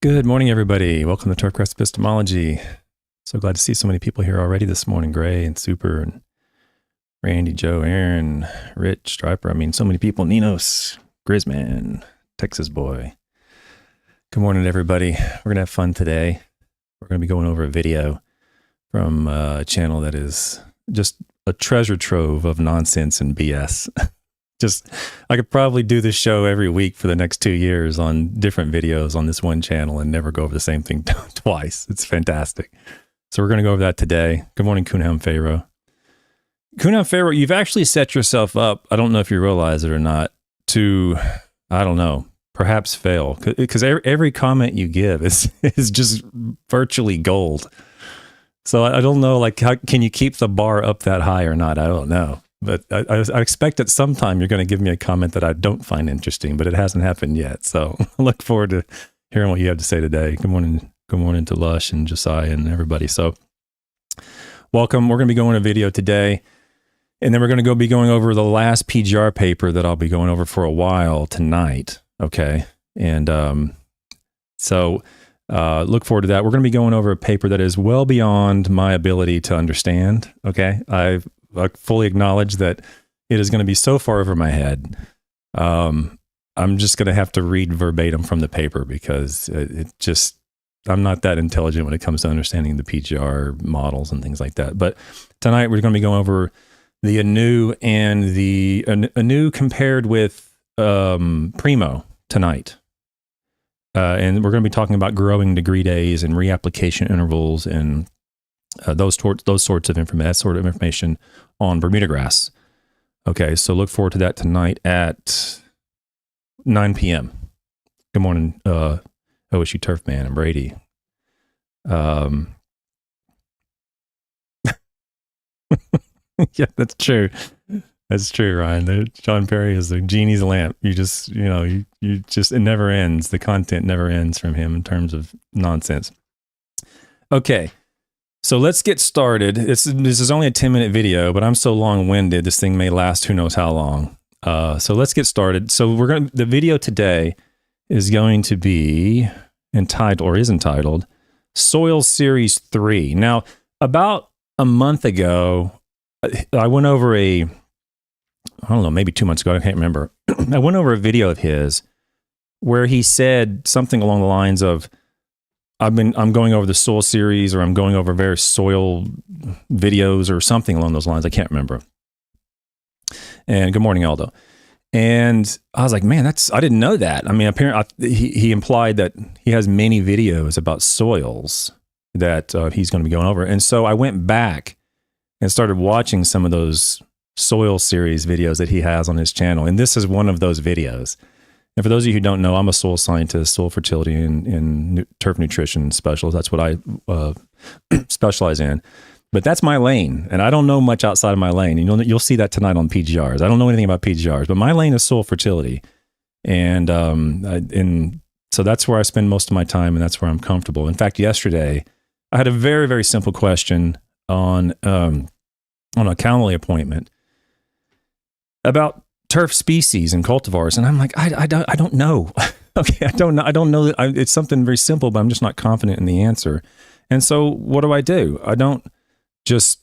Good morning, everybody. Welcome to Turfgrass Epistemology. So glad to see so many people here already this morning. Gray and Super and Randy, Joe, Aaron, Rich, Striper. I mean, so many people. Ninos, Grizzman, Texas boy. Good morning, everybody. We're going to have fun today. We're going to be going over a video from a channel that is just a treasure trove of nonsense and BS. I could probably do this show every week for the next 2 years on different videos on this one channel and never go over the same thing twice. It's fantastic. So we're going to go over that today. Good morning, Kunham Pharaoh. Kunham Pharaoh, you've actually set yourself up, I don't know if you realize it or not, to, I don't know, perhaps fail. Because every comment you give is just virtually gold. So I don't know, like, how can you keep the bar up that high or not? I don't know. But I expect at some time you're going to give me a comment that I don't find interesting, but it hasn't happened yet. So I look forward to hearing what you have to say today. Good morning to Lush and Josiah and everybody. So welcome. We're going to be going a video today, and then we're going to be going over the last PGR paper that I'll be going over for a while tonight. Okay. And so look forward to that. We're going to be going over a paper that is well beyond my ability to understand. Okay. I fully acknowledge that it is going to be so far over my head. I'm just going to have to read verbatim from the paper because I'm not that intelligent when it comes to understanding the PGR models and things like that. But tonight we're going to be going over the ANU and the ANU compared with Primo tonight. And we're going to be talking about growing degree days and reapplication intervals and those sorts of information, that sort of information on Bermuda grass. Okay, so look forward to that tonight at 9 p.m. Good morning, OSU Turfman and Brady. Yeah, that's true. That's true, Ryan. John Perry is the genie's lamp. You just it never ends. The content never ends from him in terms of nonsense. Okay. So let's get started. This is only a 10-minute video, but I'm so long-winded, this thing may last who knows how long. So let's get started. So the video today is going to be entitled Soil Series 3. Now, about a month ago, I went over I don't know, maybe 2 months ago, I can't remember. I went over a video of his where he said something along the lines of, I'm going over the soil series, or I'm going over various soil videos or something along those lines. I can't remember. And good morning, Aldo. And I was like, man, I didn't know that. I mean, apparently he implied that he has many videos about soils that he's going to be going over. And so I went back and started watching some of those soil series videos that he has on his channel. And this is one of those videos. And for those of you who don't know, I'm a soil scientist, soil fertility, and turf nutrition specialist. That's what I specialize in. But that's my lane, and I don't know much outside of my lane. And you'll see that tonight on PGRs. I don't know anything about PGRs, but my lane is soil fertility, and so that's where I spend most of my time, and that's where I'm comfortable. In fact, yesterday I had a very, very simple question on a Calendly appointment about turf species and cultivars, and I'm like, I don't know. Okay, I don't know. It's something very simple, but I'm just not confident in the answer. And so what do? I don't just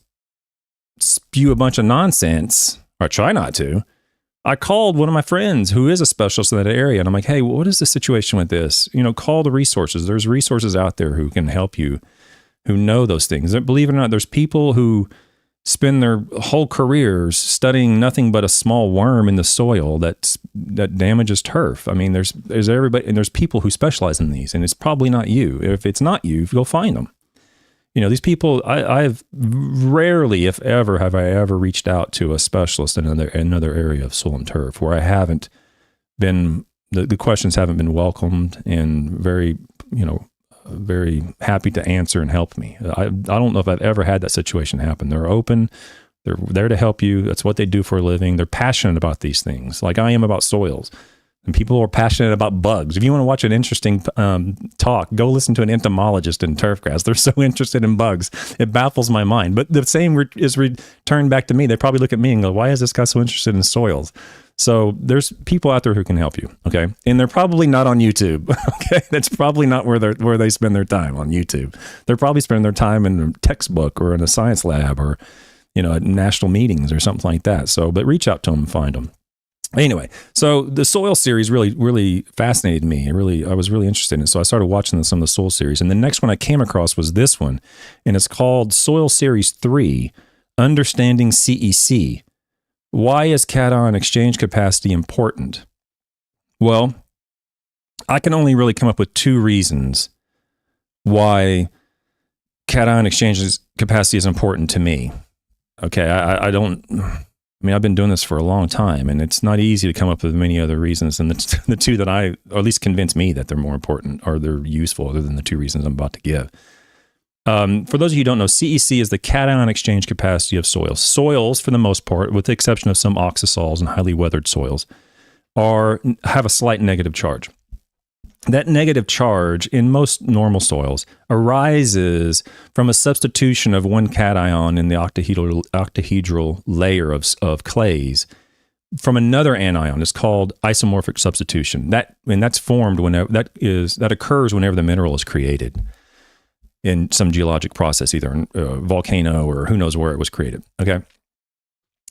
spew a bunch of nonsense, or try not to. I called one of my friends who is a specialist in that area, and I'm like, hey, what is the situation with this? Call the resources. There's resources out there who can help you, who know those things. Believe it or not, there's people who spend their whole careers studying nothing but a small worm in the soil that damages turf. I mean, there's everybody, and there's people who specialize in these, and it's probably not you. If it's not you, go find them. These people, I've rarely, if ever, have I ever reached out to a specialist in another area of soil and turf where I haven't been, the questions haven't been welcomed and very happy to answer and help me. I don't know if I've ever had that situation happen. They're open. They're there to help you. That's what they do for a living. They're passionate about these things, like I am about soils. And people are passionate about bugs. If you want to watch an interesting talk, go listen to an entomologist in turfgrass. They're so interested in bugs. It baffles my mind. But the same is returned back to me. They probably look at me and go, why is this guy so interested in soils? So there's people out there who can help you, okay? And they're probably not on YouTube, okay? That's probably not where they spend their time, on YouTube. They're probably spending their time in a textbook or in a science lab or, at national meetings or something like that. So, but reach out to them and find them. Anyway, so the soil series really, really fascinated me. I was really interested in it. So I started watching some of the soil series. And the next one I came across was this one, and it's called Soil Series 3, Understanding CEC. Why is cation exchange capacity important? Well, I can only really come up with two reasons why cation exchange capacity is important to me. Okay, I've been doing this for a long time, and it's not easy to come up with many other reasons than the two that or at least convince me that they're more important or they're useful other than the two reasons I'm about to give. For those of you who don't know, CEC is the cation exchange capacity of soils. Soils, for the most part, with the exception of some oxisols and highly weathered soils, have a slight negative charge. That negative charge in most normal soils arises from a substitution of one cation in the octahedral layer of clays from another anion. It's called isomorphic substitution. That's formed that occurs whenever the mineral is created in some geologic process, either a volcano or who knows where it was created. Okay,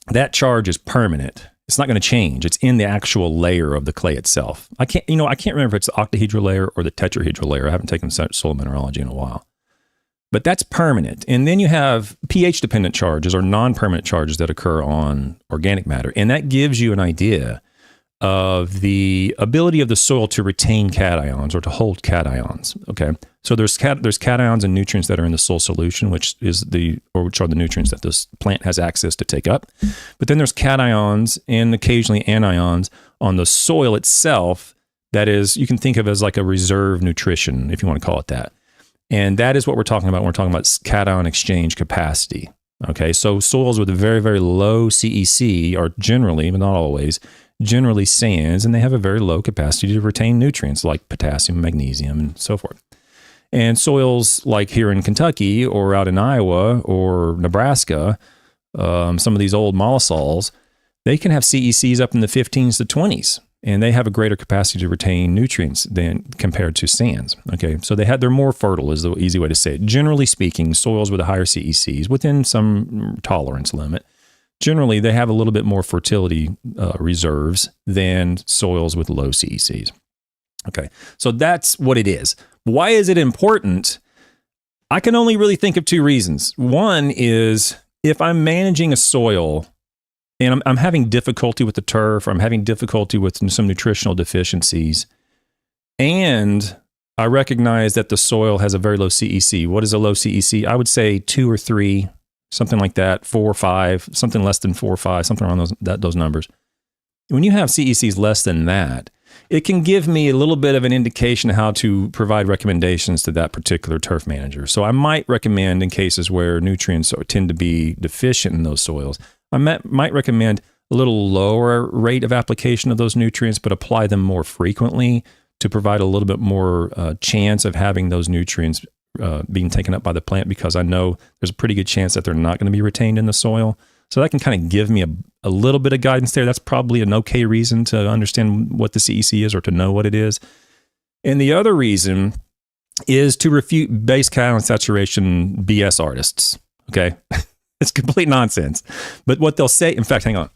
that charge is permanent. It's not going to change. It's in the actual layer of the clay itself. I can't remember if it's the octahedral layer or the tetrahedral layer. I haven't taken soil mineralogy in a while. But that's permanent. And then you have pH-dependent charges or non-permanent charges that occur on organic matter. And that gives you an idea of the ability of the soil to retain cations or to hold cations. Okay, so there's cations and nutrients that are in the soil solution, which are the nutrients that this plant has access to take up. But then there's cations and occasionally anions on the soil itself. That is, you can think of as like a reserve nutrition, if you want to call it that. And that is what we're talking about when we're talking about cation exchange capacity. Okay, so soils with a very, very low CEC are generally, but not always, generally sands, and they have a very low capacity to retain nutrients like potassium, magnesium, and so forth. And soils like here in Kentucky or out in Iowa or Nebraska, some of these old mollisols, they can have CECs up in the 15s to 20s, and they have a greater capacity to retain nutrients than compared to sands. Okay, so they're more fertile is the easy way to say it. Generally speaking, soils with a higher CECs within some tolerance limit, generally they have a little bit more fertility reserves than soils with low CECs. Okay, so that's what it is. Why is it important? I can only really think of two reasons. One is if I'm managing a soil and I'm having difficulty with the turf, or I'm having difficulty with some nutritional deficiencies, and I recognize that the soil has a very low CEC. What is a low CEC? I would say 2 or 3, something like that, 4 or 5, something less than 4 or 5, something around those numbers. When you have CECs less than that, it can give me a little bit of an indication of how to provide recommendations to that particular turf manager. So I might recommend, in cases where nutrients tend to be deficient in those soils, I might recommend a little lower rate of application of those nutrients, but apply them more frequently to provide a little bit more chance of having those nutrients being taken up by the plant, because I know there's a pretty good chance that they're not going to be retained in the soil. So that can kind of give me a little bit of guidance there. That's probably an okay reason to understand what the CEC is or to know what it is. And the other reason is to refute base cation saturation BS artists. Okay. It's complete nonsense. But what they'll say, in fact, hang on.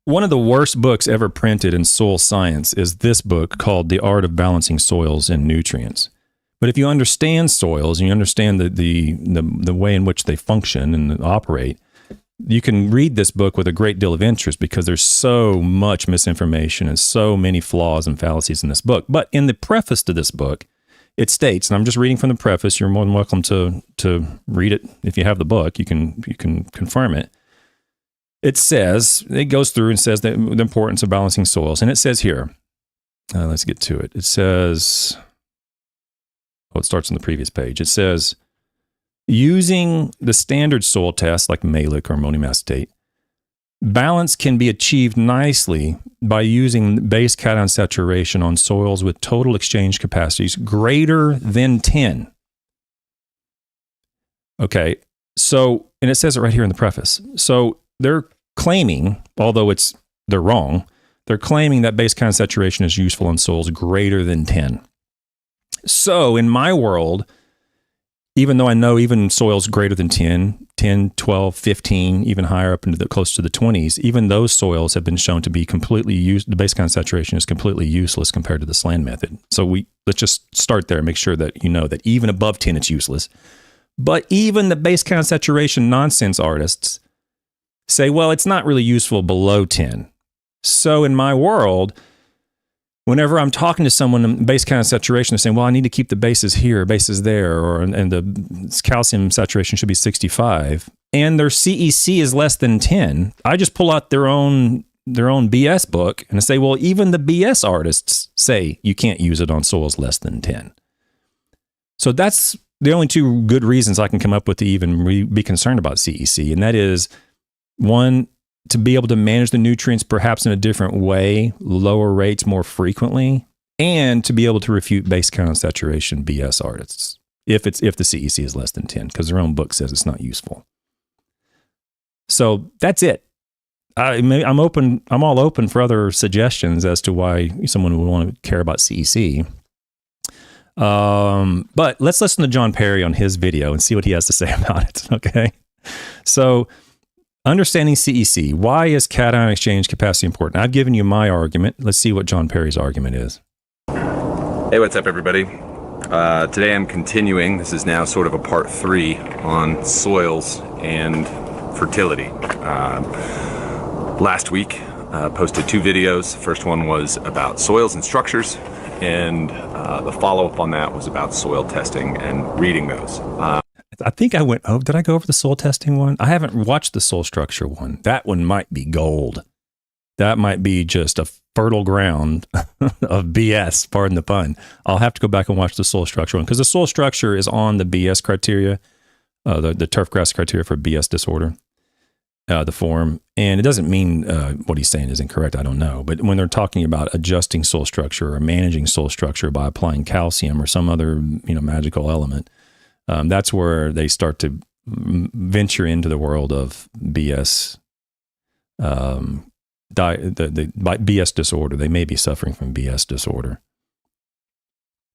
One of the worst books ever printed in soil science is this book called The Art of Balancing Soils and Nutrients. But if you understand soils and you understand the way in which they function and operate, you can read this book with a great deal of interest, because there's so much misinformation and so many flaws and fallacies in this book. But in the preface to this book, it states, and I'm just reading from the preface, you're more than welcome to read it. If you have the book, you can confirm it. It goes through and says the importance of balancing soils. And it says here, let's get to it. It says, it starts on the previous page. It says, using the standard soil tests like Malic or ammonium acetate, balance can be achieved nicely by using base cation saturation on soils with total exchange capacities greater than 10. Okay, so, and it says it right here in the preface. So they're claiming, although they're wrong, they're claiming that base count saturation is useful in soils greater than 10. So in my world, even though I know even soils greater than 10, 12, 15, even higher up into close to the 20s, even those soils have been shown to be completely the base count saturation is completely useless compared to the SLAN method. So let's just start there and make sure that you know that even above 10, it's useless. But even the base count saturation nonsense artists say, well, it's not really useful below 10. So in my world, whenever I'm talking to someone in base count saturation, they're saying, well, I need to keep the bases here, bases there, and the calcium saturation should be 65, and their CEC is less than 10, I just pull out their own BS book and I say, well, even the BS artists say you can't use it on soils less than 10. So that's the only two good reasons I can come up with to even be concerned about CEC, and that is, one, to be able to manage the nutrients perhaps in a different way, lower rates more frequently, and to be able to refute base count saturation BS artists if the CEC is less than 10, because their own book says it's not useful. So that's it. I'm all open for other suggestions as to why someone would want to care about CEC. But let's listen to John Perry on his video and see what he has to say about it. Okay. So, understanding CEC, why is cation exchange capacity important? I've given you my argument. Let's see what John Perry's argument is. Hey, what's up, everybody? Today I'm continuing. This is now sort of a part 3 on soils and fertility. Last week, posted 2 videos. The first one was about soils and structures, and the follow-up on that was about soil testing and reading those. I think I went, did I go over the soil testing one? I haven't watched the soil structure one. That one might be gold. That might be just a fertile ground of BS, pardon the pun. I'll have to go back and watch the soil structure one, because the soil structure is on the BS criteria, the Turfgrass criteria for BS disorder, the form. And it doesn't mean what he's saying is incorrect. I don't know. But when they're talking about adjusting soil structure or managing soil structure by applying calcium or some other magical element, that's where they start to venture into the world of BS, the BS disorder. They may be suffering from BS disorder.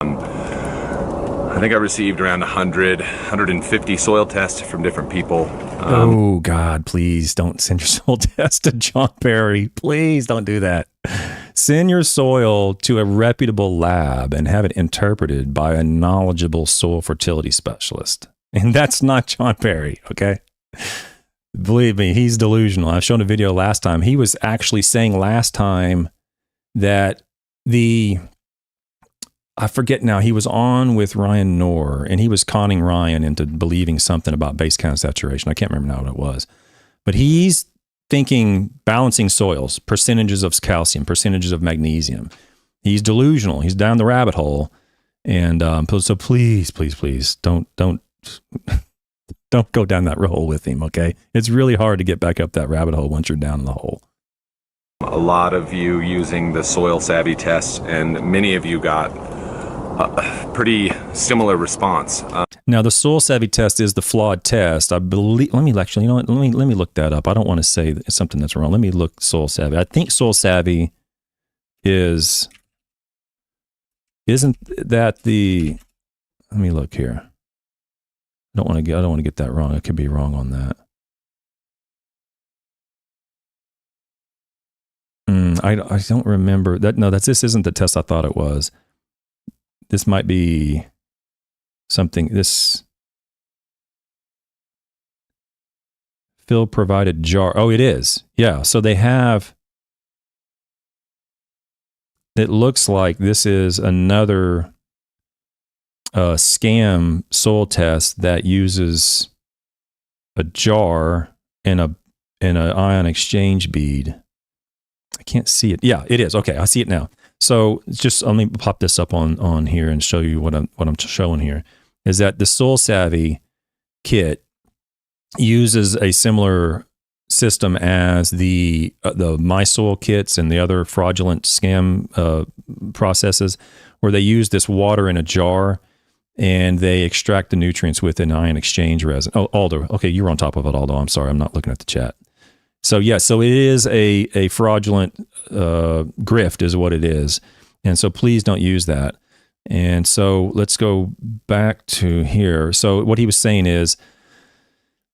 I think I received around 150 soil tests from different people. Oh, God, please don't send your soil test to John Perry. Please don't do that. Send your soil to a reputable lab and have it interpreted by a knowledgeable soil fertility specialist. And that's not John Perry, okay? Believe me, he's delusional. I've shown a video last time. He was actually saying last time that I forget now, he was on with Ryan Knorr, and he was conning Ryan into believing something about base count saturation. I can't remember now what it was. But he's thinking balancing soils, percentages of calcium, percentages of magnesium. He's delusional. He's down the rabbit hole. And so please don't go down that hole with him, okay? It's really hard to get back up that rabbit hole once you're down in the hole. A lot of you using the soil savvy tests, and many of you got a pretty similar response. Now, the soil savvy test is the flawed test. I believe. Let me look that up. I don't want to say something that's wrong. Let me look soil savvy. I think soil savvy isn't that the? Let me look here. I don't want to get that wrong. I could be wrong on that. I don't remember that. No, this isn't the test I thought it was. This might be something. This Phil provided jar. Oh, it is. Yeah. So they have. It looks like this is another scam soil test that uses a jar and an ion exchange bead. I can't see it. Yeah, it is. Okay, I see it now. So just let me pop this up on here and show you what I'm showing here. Is that the Soil Savvy kit uses a similar system as the My Soil kits and the other fraudulent scam processes, where they use this water in a jar and they extract the nutrients with an ion exchange resin. Oh, Aldo. Okay, you're on top of it, Aldo. I'm sorry, I'm not looking at the chat. So yeah, so it is a fraudulent grift is what it is. And so please don't use that. And so let's go back to here. So what he was saying is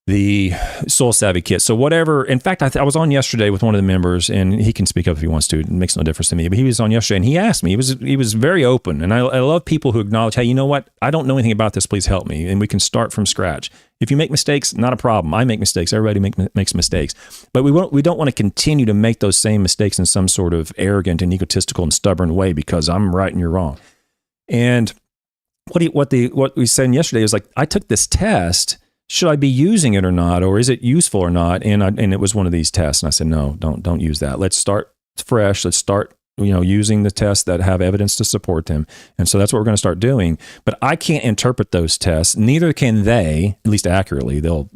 the Soil Savvy kit. So whatever, in fact, I was on yesterday with one of the members, and he can speak up if he wants to. It makes no difference to me. But he was on yesterday, and he asked me. He was very open, and I love people who acknowledge, hey, you know what? I don't know anything about this. Please help me, and we can start from scratch. If you make mistakes, not a problem. I make mistakes. Everybody makes mistakes, but we don't want to continue to make those same mistakes in some sort of arrogant and egotistical and stubborn way because I'm right and you're wrong. And what we said yesterday is like, I took this test. Should I be using it or not, or is it useful or not? And it was one of these tests, and I said, no, don't use that. Let's start fresh. Let's start, using the tests that have evidence to support them. And so that's what we're going to start doing. But I can't interpret those tests. Neither can they, at least accurately. They'll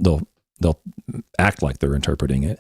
act like they're interpreting it.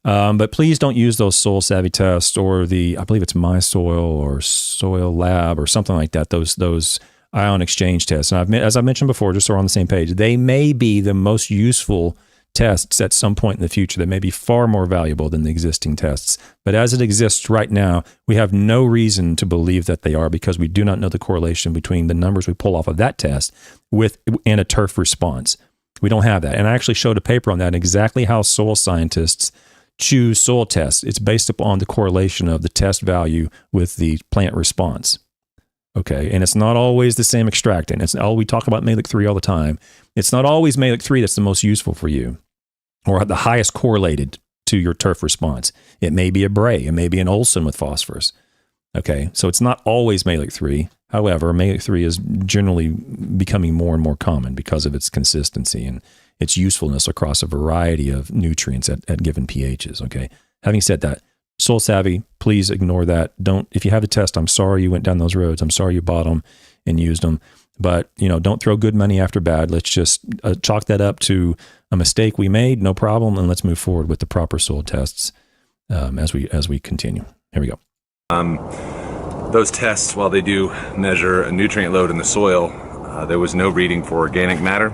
But please don't use those Soil Savvy tests or I believe it's My Soil or Soil Lab or something like that. Those ion exchange tests. And as I mentioned before, just so we're on the same page, they may be the most useful tests at some point in the future that may be far more valuable than the existing tests. But as it exists right now, we have no reason to believe that they are because we do not know the correlation between the numbers we pull off of that test and a turf response. We don't have that. And I actually showed a paper on that, exactly how soil scientists choose soil tests. It's based upon the correlation of the test value with the plant response. Okay, and it's not always the same extractant. We talk about Malic 3 all the time. It's not always Malic 3 that's the most useful for you or the highest correlated to your turf response. It may be a Bray. It may be an Olson with phosphorus. Okay, so it's not always Malic 3. However, Malic 3 is generally becoming more and more common because of its consistency and its usefulness across a variety of nutrients at given pHs. Okay, having said that, Soil Savvy, please ignore that. If you have the test, I'm sorry you went down those roads. I'm sorry you bought them and used them. But, don't throw good money after bad. Let's just chalk that up to a mistake we made, no problem, and let's move forward with the proper soil tests as we continue. Here we go. Those tests, while they do measure a nutrient load in the soil, there was no reading for organic matter,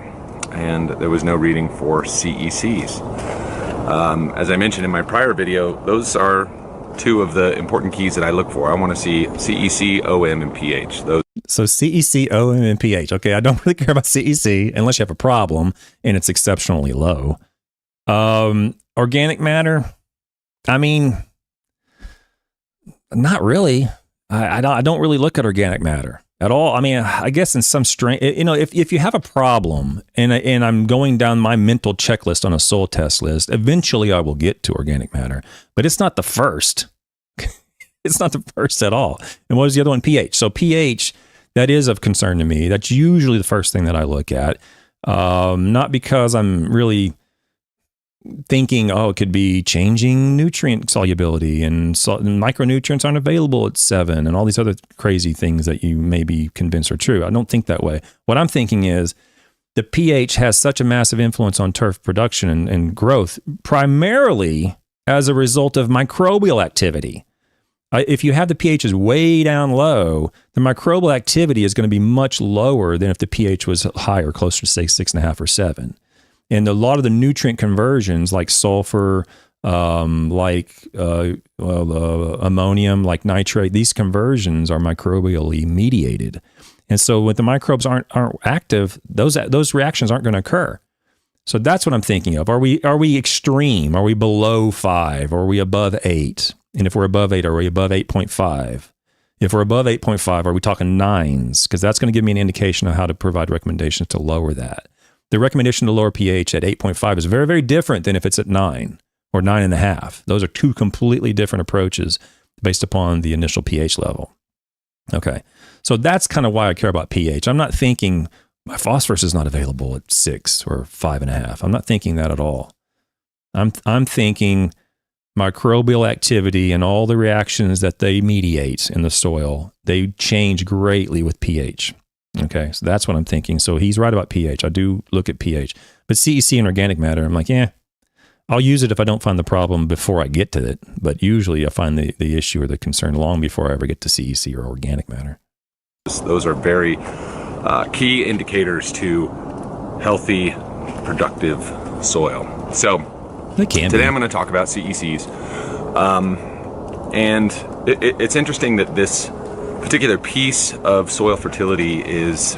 and there was no reading for CECs. As I mentioned in my prior video, those are two of the important keys that I look for. I want to see CEC, OM, and pH. So CEC, OM, and pH. Okay, I don't really care about CEC unless you have a problem and it's exceptionally low. Organic matter, I mean, not really. I don't really look at organic matter at all. I mean, I guess in some strain, if you have a problem and I'm going down my mental checklist on a soil test list, eventually I will get to organic matter, but it's not the first. It's not the first at all. And what is the other one? pH. So pH, that is of concern to me. That's usually the first thing that I look at. Not because I'm really thinking, it could be changing nutrient solubility and micronutrients aren't available at 7 and all these other crazy things that you may be convinced are true. I don't think that way. What I'm thinking is the pH has such a massive influence on turf production and growth, primarily as a result of microbial activity. If you have the pHs way down low, the microbial activity is going to be much lower than if the pH was higher, closer to say 6.5 or 7. And a lot of the nutrient conversions like sulfur, ammonium, like nitrate, these conversions are microbially mediated. And so when the microbes aren't active, those reactions aren't going to occur. So that's what I'm thinking of. Are we extreme? Are we below 5? Are we above 8? And if we're above 8, are we above 8.5? If we're above 8.5, are we talking 9s? Because that's going to give me an indication of how to provide recommendations to lower that. The recommendation to lower pH at 8.5 is very, very different than if it's at 9 or 9.5. Those are two completely different approaches based upon the initial pH level. Okay, so that's kind of why I care about pH. I'm not thinking my phosphorus is not available at 6 or 5.5. I'm not thinking that at all. I'm thinking microbial activity and all the reactions that they mediate in the soil, they change greatly with pH. Okay, so that's what I'm thinking. So he's right about pH. I do look at pH. But CEC and organic matter, I'm like, I'll use it if I don't find the problem before I get to it. But usually I find the issue or the concern long before I ever get to CEC or organic matter. Those are very key indicators to healthy, productive soil. So They can Today be. I'm going to talk about CECs. And it's interesting that this particular piece of soil fertility is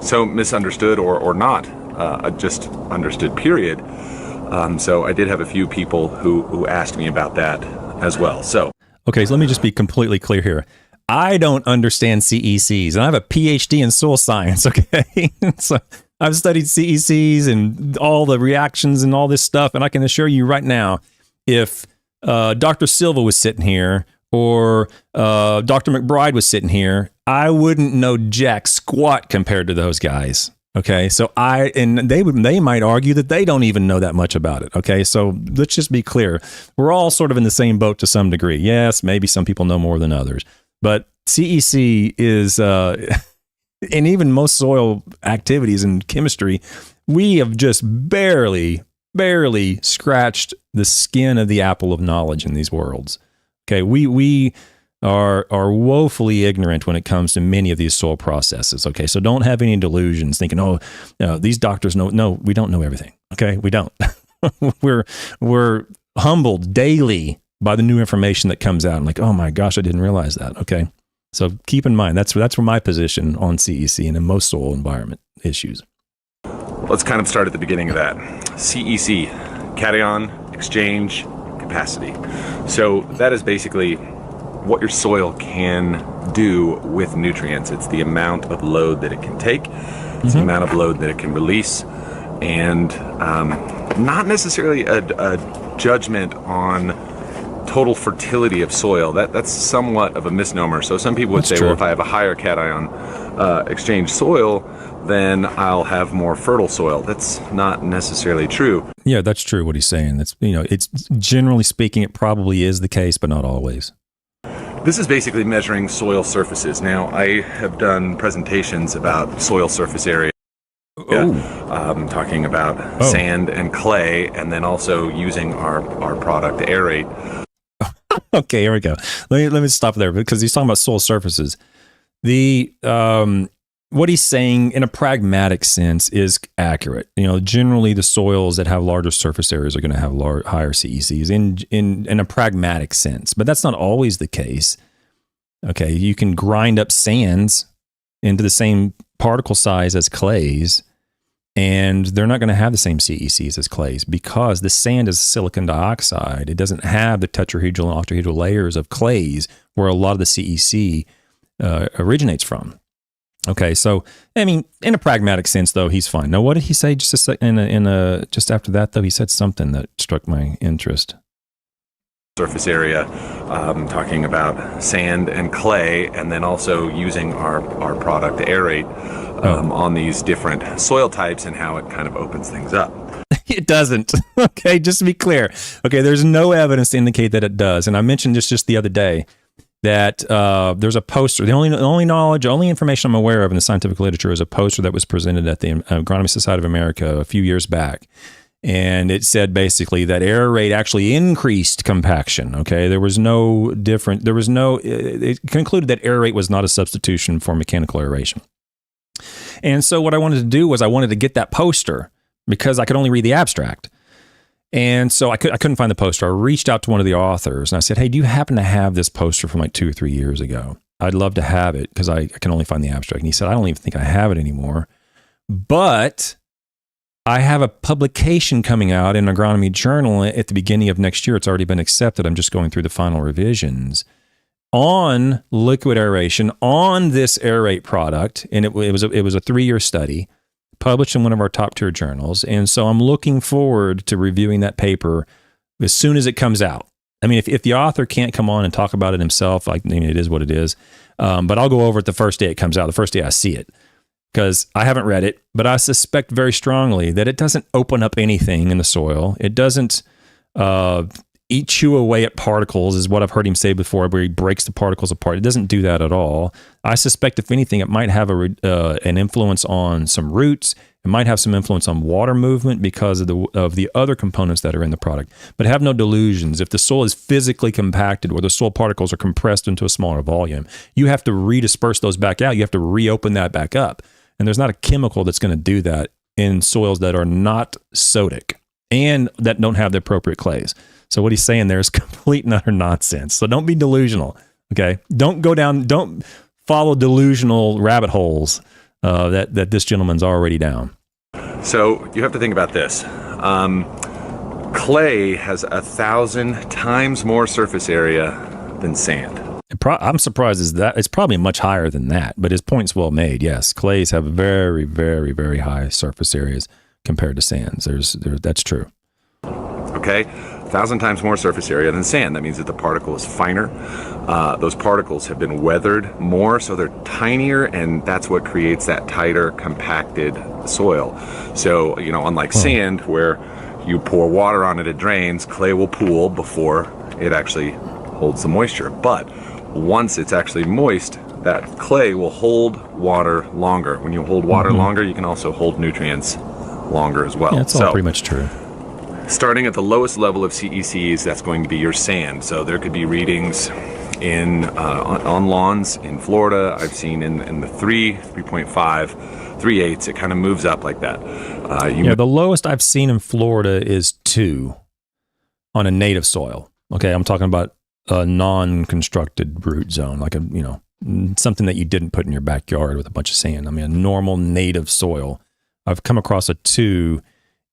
so misunderstood or not just understood, period. So I did have a few people who asked me about that as well. So Okay, so let me just be completely clear here. I don't understand CECs, and I have a PhD in soil science, okay? So I've studied CECs and all the reactions and all this stuff, and I can assure you right now, if Dr. Silva was sitting here or Dr. McBride was sitting here, I wouldn't know jack squat compared to those guys. Okay, so they might argue that they don't even know that much about it. Okay, so let's just be clear. We're all sort of in the same boat to some degree. Yes, maybe some people know more than others, but CEC is, and even most soil activities and chemistry, we have just barely scratched the skin of the apple of knowledge in these worlds. Okay, we are woefully ignorant when it comes to many of these soil processes. Okay, so don't have any delusions thinking, these doctors know. No, we don't know everything. Okay, we don't. we're humbled daily by the new information that comes out. I'm like, oh my gosh, I didn't realize that. Okay, so keep in mind that's where my position on CEC and in most soil environment issues. let's kind of start at the beginning of that. CEC, cation exchange capacity. So that is basically what your soil can do with nutrients. It's the amount of load that it can take. It's the amount of load that it can release. And not necessarily a judgment on total fertility of soil. That's somewhat of a misnomer. So some people would say, well, if I have a higher cation exchange soil, then I'll have more fertile soil. That's not necessarily true. Yeah, that's true what he's saying. That's, it's generally speaking, it probably is the case, but not always. This is basically measuring soil surfaces. Now, I have done presentations about soil surface area. Talking about sand and clay, and then also using our product to aerate. Okay, here we go. Let me stop there because he's talking about soil surfaces. The what he's saying in a pragmatic sense is accurate. Generally the soils that have larger surface areas are going to have higher CECs in a pragmatic sense, but that's not always the case. Okay, you can grind up sands into the same particle size as clays, and they're not going to have the same CECs as clays because the sand is silicon dioxide. It doesn't have the tetrahedral and octahedral layers of clays where a lot of the CEC originates from. Okay, so in a pragmatic sense, though, he's fine. Now, what did he say just just after that? Though he said something that struck my interest. Surface area, talking about sand and clay, and then also using our product to aerate on these different soil types and how it kind of opens things up. It doesn't. Okay, just to be clear. Okay, there's no evidence to indicate that it does. And I mentioned this just the other day that there's a poster. The only information I'm aware of in the scientific literature is a poster that was presented at the Agronomy Society of America a few years back. And it said basically that aerate actually increased compaction. Okay, it concluded that aerate was not a substitution for mechanical aeration. And so what I wanted to do was I wanted to get that poster because I could only read the abstract. And so I couldn't find the poster. I reached out to one of the authors and I said, hey, do you happen to have this poster from like 2 or 3 years ago? I'd love to have it because I can only find the abstract. And he said, I don't even think I have it anymore. But I have a publication coming out in Agronomy Journal at the beginning of next year. It's already been accepted. I'm just going through the final revisions on liquid aeration, on this aerate product. And it was a 3-year study published in one of our top tier journals. And so I'm looking forward to reviewing that paper as soon as it comes out. If the author can't come on and talk about it himself, it is what it is. But I'll go over it the first day it comes out, the first day I see it. Because I haven't read it, but I suspect very strongly that it doesn't open up anything in the soil. It doesn't chew away at particles, is what I've heard him say before, where he breaks the particles apart. It doesn't do that at all. I suspect, if anything, it might have an influence on some roots. It might have some influence on water movement because of the other components that are in the product. But have no delusions. If the soil is physically compacted or the soil particles are compressed into a smaller volume, you have to redisperse those back out. You have to reopen that back up. And there's not a chemical that's going to do that in soils that are not sodic. and that don't have the appropriate clays. So what he's saying there is complete and utter nonsense. So don't be delusional. Okay. Don't follow delusional rabbit holes that this gentleman's already down. So you have to think about this. Clay has 1,000 times more surface area than sand. I'm surprised is that it's probably much higher than that, but his point's well made. Yes, clays have very, very, very high surface areas compared to sands. That's true. Okay, 1,000 times more surface area than sand. That means that the particle is finer. Those particles have been weathered more, so they're tinier, and that's what creates that tighter, compacted soil. So, unlike sand, where you pour water on it, it drains, clay will pool before it actually holds the moisture. But once it's actually moist, that clay will hold water longer. When you hold water longer, you can also hold nutrients longer as well. Yeah, it's all pretty much true. Starting at the lowest level of CECs, that's going to be your sand. So there could be readings on lawns in Florida. I've seen in the 3.5, 3/8. It kind of moves up like that. The lowest I've seen in Florida is 2 on a native soil. Okay, I'm talking about a non-constructed root zone, like something that you didn't put in your backyard with a bunch of sand. I mean, a normal native soil. I've come across a 2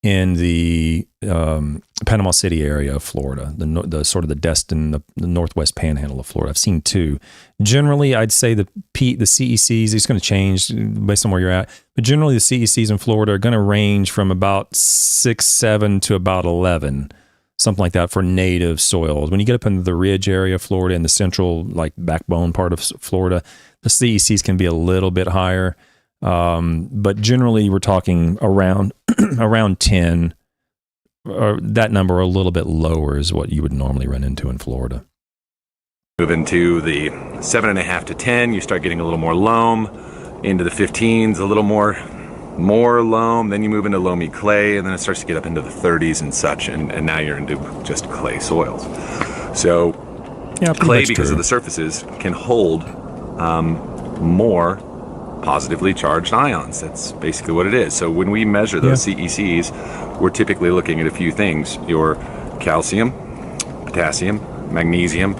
in the Panama City area of Florida, the sort of the Destin, the northwest panhandle of Florida. I've seen 2. Generally, I'd say the CECs, it's going to change based on where you're at, but generally the CECs in Florida are going to range from about 6, 7 to about 11, something like that for native soils. When you get up into the ridge area of Florida and the central backbone part of Florida, the CECs can be a little bit higher. But generally we're talking around 10, or that number a little bit lower is what you would normally run into in Florida. Move into the 7.5 to 10, you start getting a little more loam. Into the 15s, a little more loam. Then you move into loamy clay, and then it starts to get up into the 30s and such, and now you're into just clay soils. So clay, because of the surfaces, can hold more positively charged ions. That's basically what it is. So when we measure those CECs, we're typically looking at a few things: your calcium, potassium, magnesium,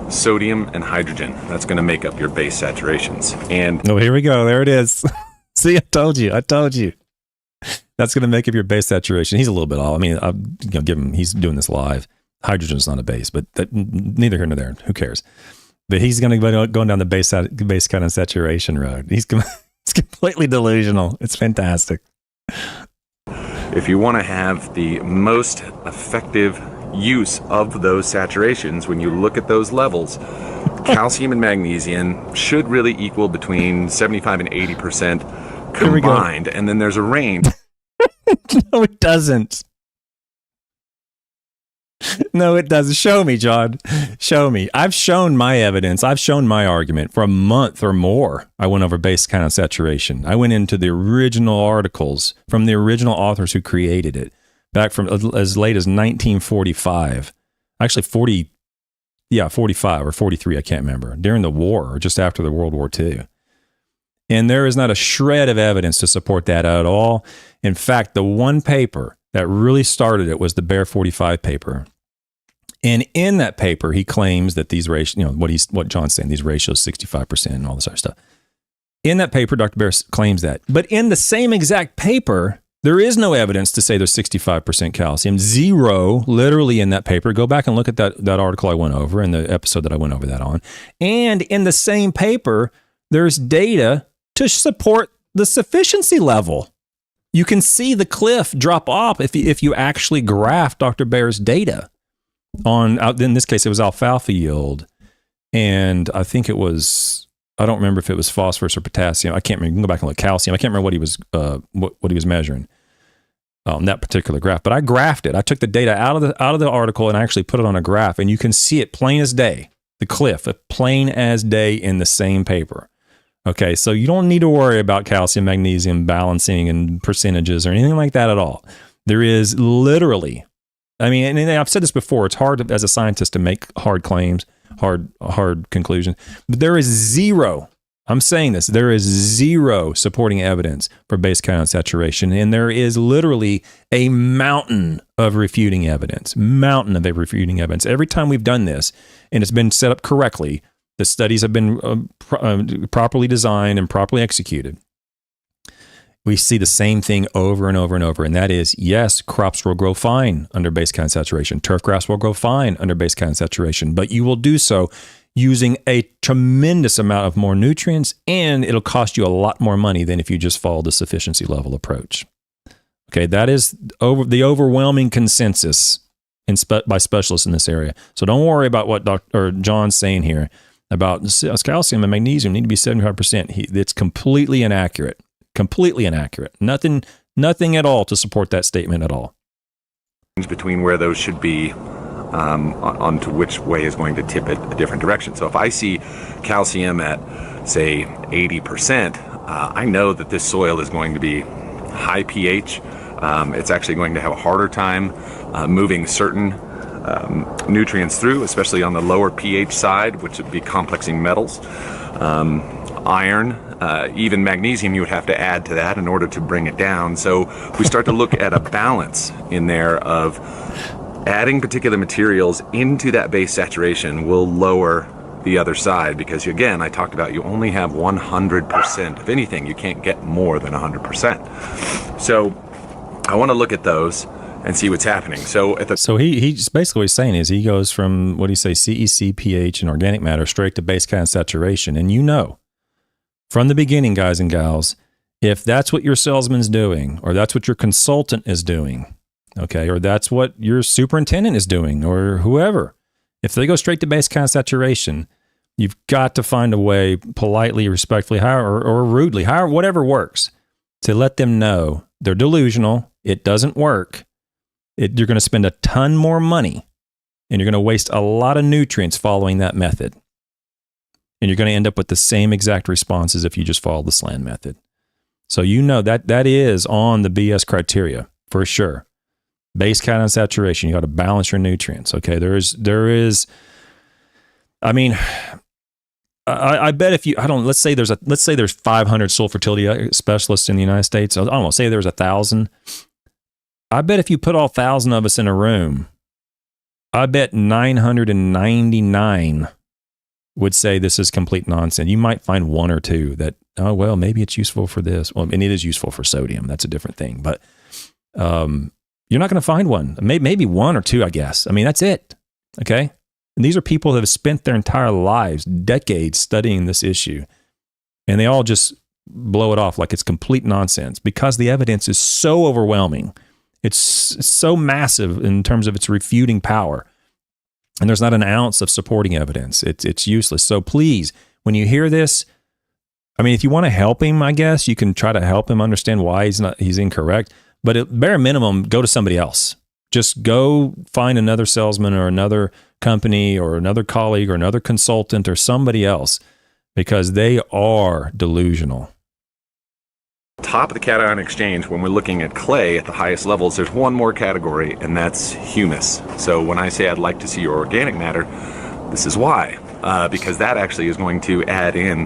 sodium, and hydrogen. That's going to make up your base saturations. And here we go. There it is. See, I told you. That's going to make up your base saturation. He's a little bit off. I mean, I'll give him. He's doing this live. Hydrogen's not a base, but neither here nor there. Who cares? But he's going to be going down the base kind of saturation road. It's completely delusional. It's fantastic. If you want to have the most effective use of those saturations, when you look at those levels, calcium and magnesium should really equal between 75 and 80% combined. And then there's a range. No, it doesn't. No, it doesn't. Show me, John. Show me. I've shown my evidence. I've shown my argument for a month or more. I went over base kind of saturation. I went into the original articles from the original authors who created it back from as late as 1945. Actually, 45 or 43, I can't remember, during the war or just after the World War II. And there is not a shred of evidence to support that at all. In fact, the one paper that really started it was the Bear 45 paper. And in that paper, he claims that these ratios, what John's saying, these ratios, 65% and all this other stuff. In that paper, Dr. Bear claims that. But in the same exact paper, there is no evidence to say there's 65% calcium. 0, literally in that paper. Go back and look at that article I went over and the episode that I went over that on. And in the same paper, there's data to support the sufficiency level. You can see the cliff drop off if you actually graph Dr. Bear's data on, in this case, it was alfalfa yield. And I think it was, I don't remember if it was phosphorus or potassium. I can't remember. You can go back and look. Calcium. I can't remember what he was what he was measuring on that particular graph. But I graphed it. I took the data out of the article and I actually put it on a graph, and you can see it plain as day. The cliff, plain as day in the same paper. Okay, so you don't need to worry about calcium, magnesium balancing and percentages or anything like that at all. There is literally, I mean, and I've said this before, it's hard as a scientist to make hard claims, hard conclusions, but there is 0 I'm saying this. There is zero supporting evidence for base cation saturation, and there is literally a mountain of refuting evidence. Every time we've done this, and it's been set up correctly, the studies have been properly designed and properly executed. We see the same thing over and over and over, and that is, yes, crops will grow fine under base cation saturation. Turf grass will grow fine under base cation saturation, but you will do so using a tremendous amount of more nutrients, and it'll cost you a lot more money than if you just follow the sufficiency level approach. Okay, that is the overwhelming consensus by specialists in this area. So don't worry about what Dr. John's saying here about calcium and magnesium need to be 75%. It's completely inaccurate. Completely inaccurate. Nothing at all to support that statement at all. Between where those should be onto which way is going to tip it a different direction. So if I see calcium at, say, 80%, I know that this soil is going to be high pH. It's actually going to have a harder time moving certain nutrients through, especially on the lower pH side, which would be complexing metals. Iron, even magnesium, you would have to add to that in order to bring it down. So we start to look at a balance in there of adding particular materials into that base saturation will lower the other side, because again, I talked about you only have 100% of anything. You can't get more than 100%. So I want to look at those and see what's happening. So he's basically what he's saying is he goes from, what do you say, CEC, pH, and organic matter straight to base cation saturation. And you know, from the beginning, guys and gals, if that's what your salesman's doing, or that's what your consultant is doing, okay, or that's what your superintendent is doing, or whoever, if they go straight to base cation saturation, you've got to find a way, politely, respectfully, or rudely, whatever works, to let them know they're delusional, it doesn't work, you're going to spend a ton more money, and you're going to waste a lot of nutrients following that method. And you're going to end up with the same exact response as if you just follow the SLAN method. So you know that is on the BS criteria for sure. Base cation saturation, you got to balance your nutrients. Okay, there is. I mean, I bet if you, let's say there's 500 soil fertility specialists in the United States. I don't know, say there's 1,000. I bet if you put all 1,000 of us in a room, I bet 999 would say this is complete nonsense. You might find one or two that, oh, well, maybe it's useful for this. Well, and it is useful for sodium. That's a different thing. But you're not going to find one. Maybe one or two, I guess. I mean, that's it. Okay? And these are people that have spent their entire lives, decades, studying this issue. And they all just blow it off like it's complete nonsense because the evidence is so overwhelming. It's so massive in terms of its refuting power. And there's not an ounce of supporting evidence. It's useless. So please, when you hear this, I mean, if you want to help him, I guess you can try to help him understand why he's incorrect. But at bare minimum, go to somebody else. Just go find another salesman or another company or another colleague or another consultant or somebody else, because they are delusional. Top of the cation exchange, when we're looking at clay at the highest levels, there's one more category, and that's humus. So when I say I'd like to see your organic matter, this is why. Because that actually is going to add in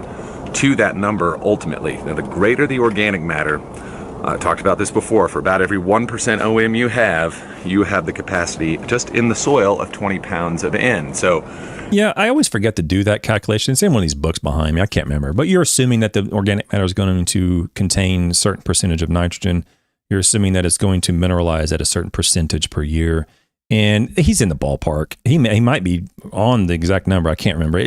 to that number ultimately. Now, the greater the organic matter, I talked about this before, for about every 1% OM you have the capacity just in the soil of 20 pounds of N. So yeah, I always forget to do that calculation. It's in one of these books behind me. I can't remember. But you're assuming that the organic matter is going to contain a certain percentage of nitrogen. You're assuming that it's going to mineralize at a certain percentage per year. And he's in the ballpark. He might be on the exact number. I can't remember.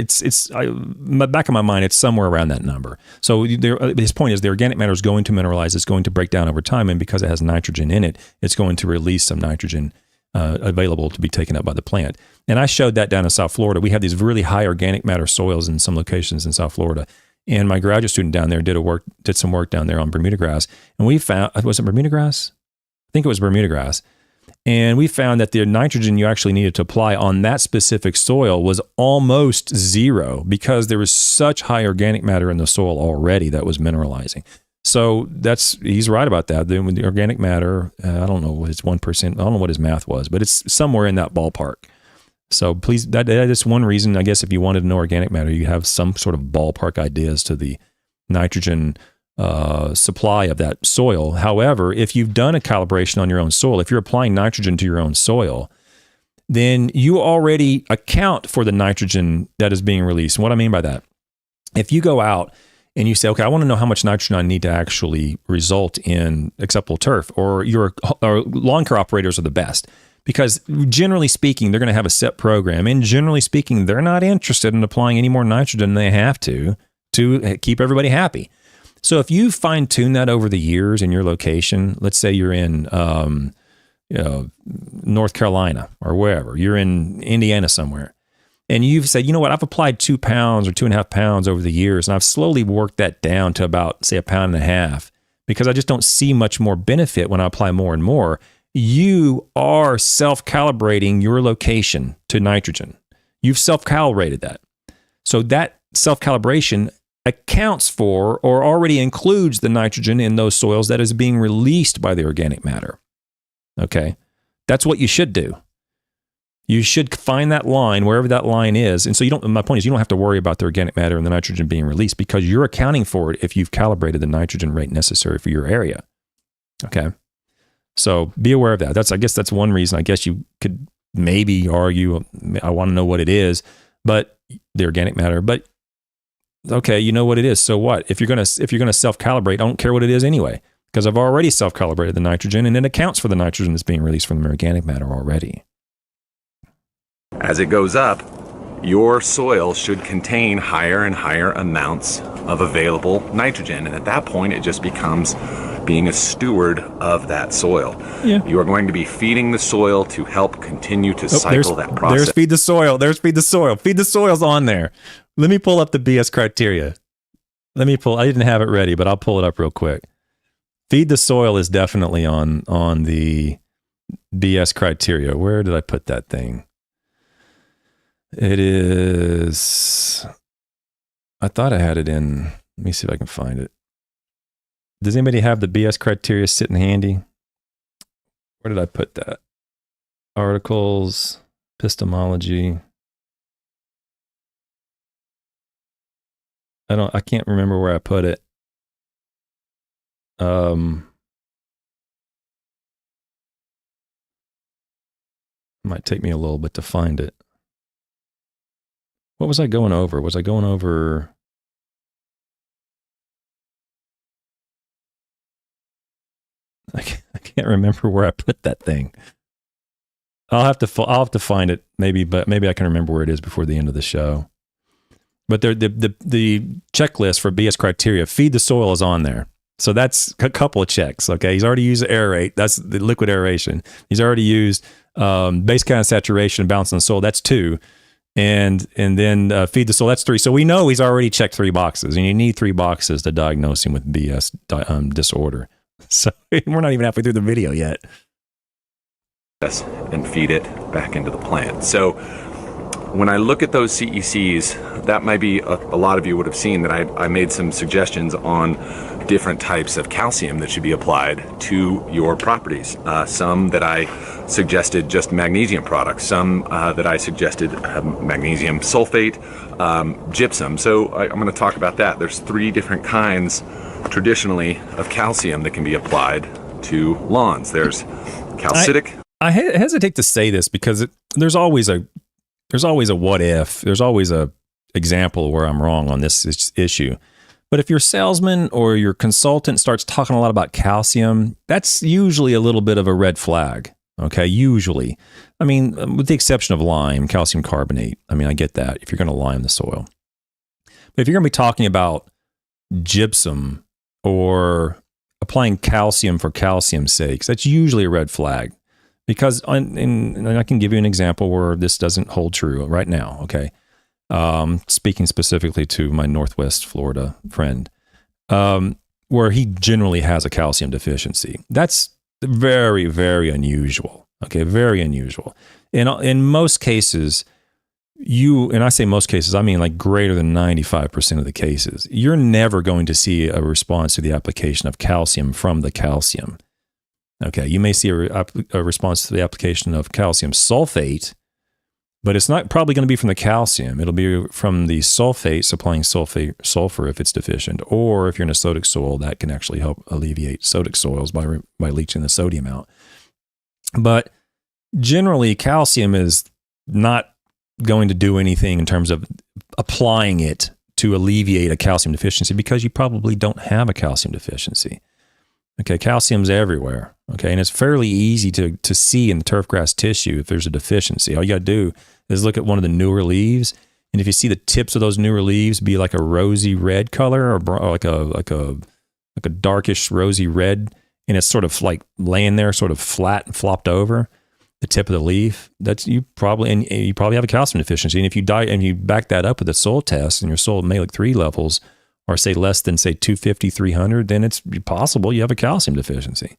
Back of my mind, it's somewhere around that number. So his point is the organic matter is going to mineralize. It's going to break down over time. And because it has nitrogen in it, it's going to release some nitrogen available to be taken up by the plant. And I showed that down in South Florida. We have these really high organic matter soils in some locations in South Florida. And my graduate student down there did some work down there on Bermuda grass. And we found, was it Bermuda grass? I think it was Bermuda grass. And we found that the nitrogen you actually needed to apply on that specific soil was almost zero because there was such high organic matter in the soil already that was mineralizing. So he's right about that. Then with the organic matter, I don't know what it's 1%. I don't know what his math was, but it's somewhere in that ballpark. So please, that is one reason, I guess, if you wanted to know organic matter, you have some sort of ballpark ideas to the nitrogen supply of that soil. However, if you've done a calibration on your own soil, if you're applying nitrogen to your own soil, then you already account for the nitrogen that is being released. And what I mean by that, if you go out and you say, okay, I want to know how much nitrogen I need to actually result in acceptable turf, or lawn care operators are the best, because generally speaking, they're going to have a set program. And generally speaking, they're not interested in applying any more nitrogen than they have to keep everybody happy. So if you fine tune that over the years in your location, let's say you're in North Carolina or wherever, you're in Indiana somewhere, and you've said, you know what, I've applied 2 pounds or 2.5 pounds over the years, and I've slowly worked that down to about, say, 1.5 pounds, because I just don't see much more benefit when I apply more and more. You are self-calibrating your location to nitrogen. You've self-calibrated that. So that self-calibration accounts for or already includes the nitrogen in those soils that is being released by the organic matter. Okay? That's what you should do. You should find that line, wherever that line is. And so my point is, you don't have to worry about the organic matter and the nitrogen being released, because you're accounting for it if you've calibrated the nitrogen rate necessary for your area. Okay? So be aware of that. I guess that's one reason. I guess you could maybe argue, I want to know what it is, but the organic matter. But okay, you know what it is. So what? If you're gonna self-calibrate, I don't care what it is anyway, because I've already self-calibrated the nitrogen, and it accounts for the nitrogen that's being released from the organic matter already. As it goes up, your soil should contain higher and higher amounts of available nitrogen, and at that point, it just becomes being a steward of that soil. Yeah. You are going to be feeding the soil to help continue to cycle that process. There's feed the soil. Feed the soil. Feed the soil's on there. Let me pull up the BS criteria. I didn't have it ready, but I'll pull it up real quick. Feed the soil is definitely on the BS criteria. Where did I put that thing? It is, I thought I had it in, let me see if I can find it. Does anybody have the BS criteria sitting handy? Where did I put that? Articles, epistemology. I can't remember where I put it. Might take me a little bit to find it. What was I going over? Was I going over? I can't remember where I put that thing. I'll have to find it but maybe I can remember where it is before the end of the show. But the checklist for BS criteria, feed the soil, is on there. So that's a couple of checks. Okay, he's already used aerate. That's the liquid aeration. He's already used base count of saturation, balance on the soil. That's 2. And then feed the soil. That's 3. So we know he's already checked 3 boxes, and you need 3 boxes to diagnose him with BS disorder. So we're not even halfway through the video yet. Yes, and feed it back into the plant. So when I look at those CECs, that might be a lot of you would have seen that I made some suggestions on different types of calcium that should be applied to your properties. Some that I suggested just magnesium products, some that I suggested magnesium sulfate, gypsum. So I'm going to talk about that. There's 3 different kinds traditionally of calcium that can be applied to lawns. There's calcitic. I hesitate to say this because there's always a what if. There's always a example where I'm wrong on this issue. But if your salesman or your consultant starts talking a lot about calcium, that's usually a little bit of a red flag. Okay, usually. I mean, with the exception of lime, calcium carbonate. I mean, I get that if you're going to lime the soil. But if you're going to be talking about gypsum or applying calcium for calcium's sake, that's usually a red flag. Because, and I can give you an example where this doesn't hold true right now, okay? Speaking specifically to my Northwest Florida friend, where he generally has a calcium deficiency. That's very, very unusual, okay? Very unusual. In most cases, and I say most cases, I mean like greater than 95% of the cases, you're never going to see a response to the application of calcium from the calcium. Okay, you may see a response to the application of calcium sulfate, But it's not probably going to be from the calcium. It'll be from the sulfate, supplying sulfur if it's deficient, or if you're in a sodic soil, that can actually help alleviate sodic soils by leaching the sodium out. But generally, calcium is not going to do anything in terms of applying it to alleviate a calcium deficiency, because you probably don't have a calcium deficiency. Okay, calcium's everywhere. Okay, and it's fairly easy to see in the turfgrass tissue if there's a deficiency. All you got to do is look at one of the newer leaves, and if you see the tips of those newer leaves be like a rosy red color, or like a darkish rosy red, and it's sort of like laying there, sort of flat and flopped over the tip of the leaf, you probably have a calcium deficiency. And if you back that up with a soil test, and your soil Malic 3 levels are say less than say 250, 300, then it's possible you have a calcium deficiency.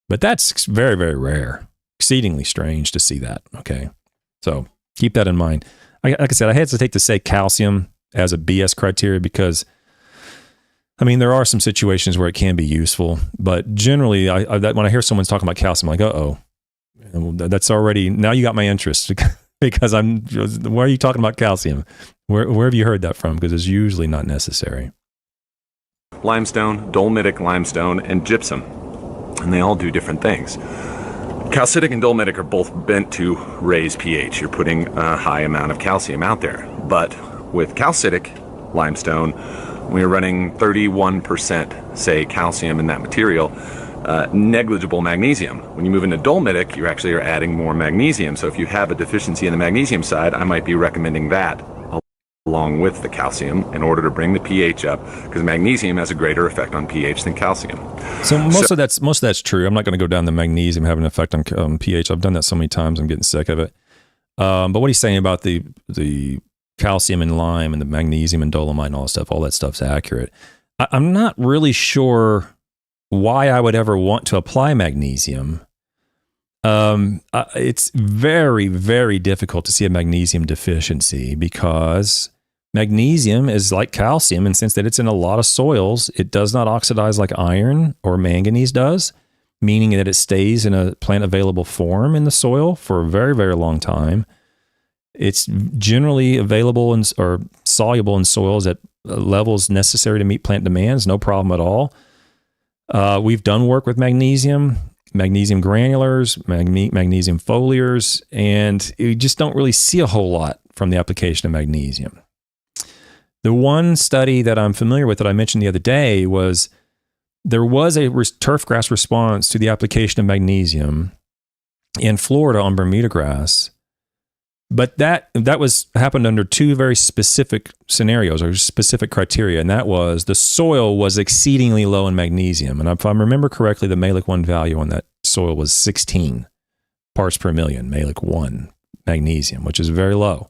But that's very, very rare. Exceedingly strange to see that. Okay, so keep that in mind. Like I said, I hesitate to say calcium as a BS criteria because, I mean, there are some situations where it can be useful, but generally, when I hear someone's talking about calcium, I'm like, uh-oh, that's already, now you got my interest because why are you talking about calcium? Where have you heard that from? Because it's usually not necessary. Limestone, dolomitic limestone, and gypsum, and they all do different things. Calcitic and dolomitic are both bent to raise pH. You're putting a high amount of calcium out there. But with calcitic limestone, we're running 31%, say, calcium in that material, negligible magnesium. When you move into dolomitic, you actually are adding more magnesium. So if you have a deficiency in the magnesium side, I might be recommending that along with the calcium in order to bring the pH up, because magnesium has a greater effect on pH than calcium. So most of that's true. I'm not going to go down the magnesium having an effect on pH. I've done that so many times, I'm getting sick of it. But what he's saying about the calcium in lime and the magnesium and dolomite and all that stuff's accurate. I'm not really sure why I would ever want to apply magnesium. It's very, very difficult to see a magnesium deficiency because magnesium is like calcium in the sense that it's in a lot of soils. It does not oxidize like iron or manganese does, meaning that it stays in a plant available form in the soil for a very, very long time. It's generally available or soluble in soils at levels necessary to meet plant demands, no problem at all. We've done work with magnesium granulars, magnesium foliars, and you just don't really see a whole lot from the application of magnesium. The one study that I'm familiar with that I mentioned the other day was there was a turfgrass response to the application of magnesium in Florida on Bermuda grass, but that happened under two very specific scenarios or specific criteria, and that was the soil was exceedingly low in magnesium. And if I remember correctly, the Malic 1 value on that soil was 16 parts per million, Malic 1 magnesium, which is very low.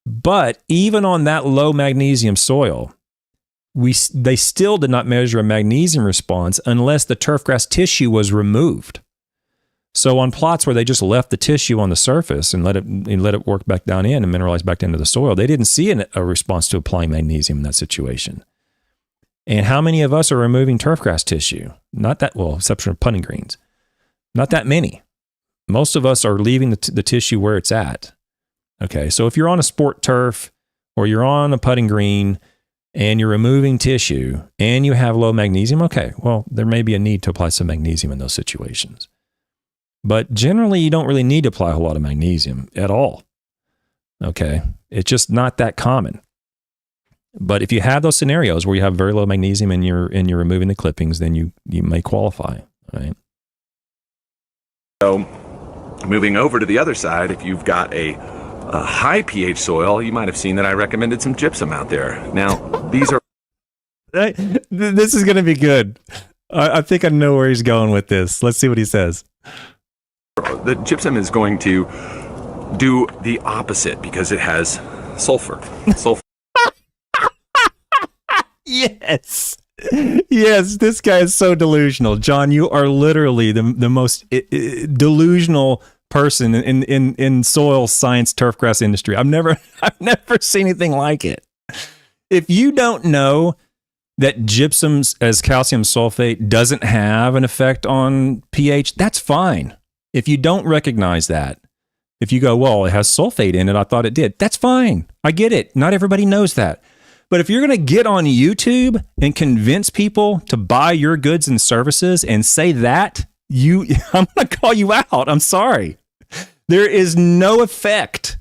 But even on that low magnesium soil, they still did not measure a magnesium response unless the turfgrass tissue was removed. So on plots where they just left the tissue on the surface and let it work back down in and mineralize back into the soil, they didn't see a response to applying magnesium in that situation. And how many of us are removing turfgrass tissue? Not that, well, exception of putting greens. Not that many. Most of us are leaving the tissue where it's at. Okay, so if you're on a sport turf or you're on a putting green and you're removing tissue and you have low magnesium, okay, well, there may be a need to apply some magnesium in those situations. But generally, you don't really need to apply a whole lot of magnesium at all. Okay, it's just not that common. But if you have those scenarios where you have very low magnesium and you're removing the clippings, then you may qualify, right? So moving over to the other side, if you've got a high pH soil, you might have seen that I recommended some gypsum out there. Now, these are... This is going to be good. I think I know where he's going with this. Let's see what he says. The gypsum is going to do the opposite because it has sulfur. Yes. Yes, this guy is so delusional. John, you are literally the most delusional person in soil science turfgrass industry. I've never seen anything like it. If you don't know that gypsum as calcium sulfate doesn't have an effect on pH, that's fine. If you don't recognize that, If you go, well, it has sulfate in it, I thought it did. That's fine. I get it. Not everybody knows that. But if you're going to get on YouTube and convince people to buy your goods and services and say that, I'm going to call you out. I'm sorry. There is no effect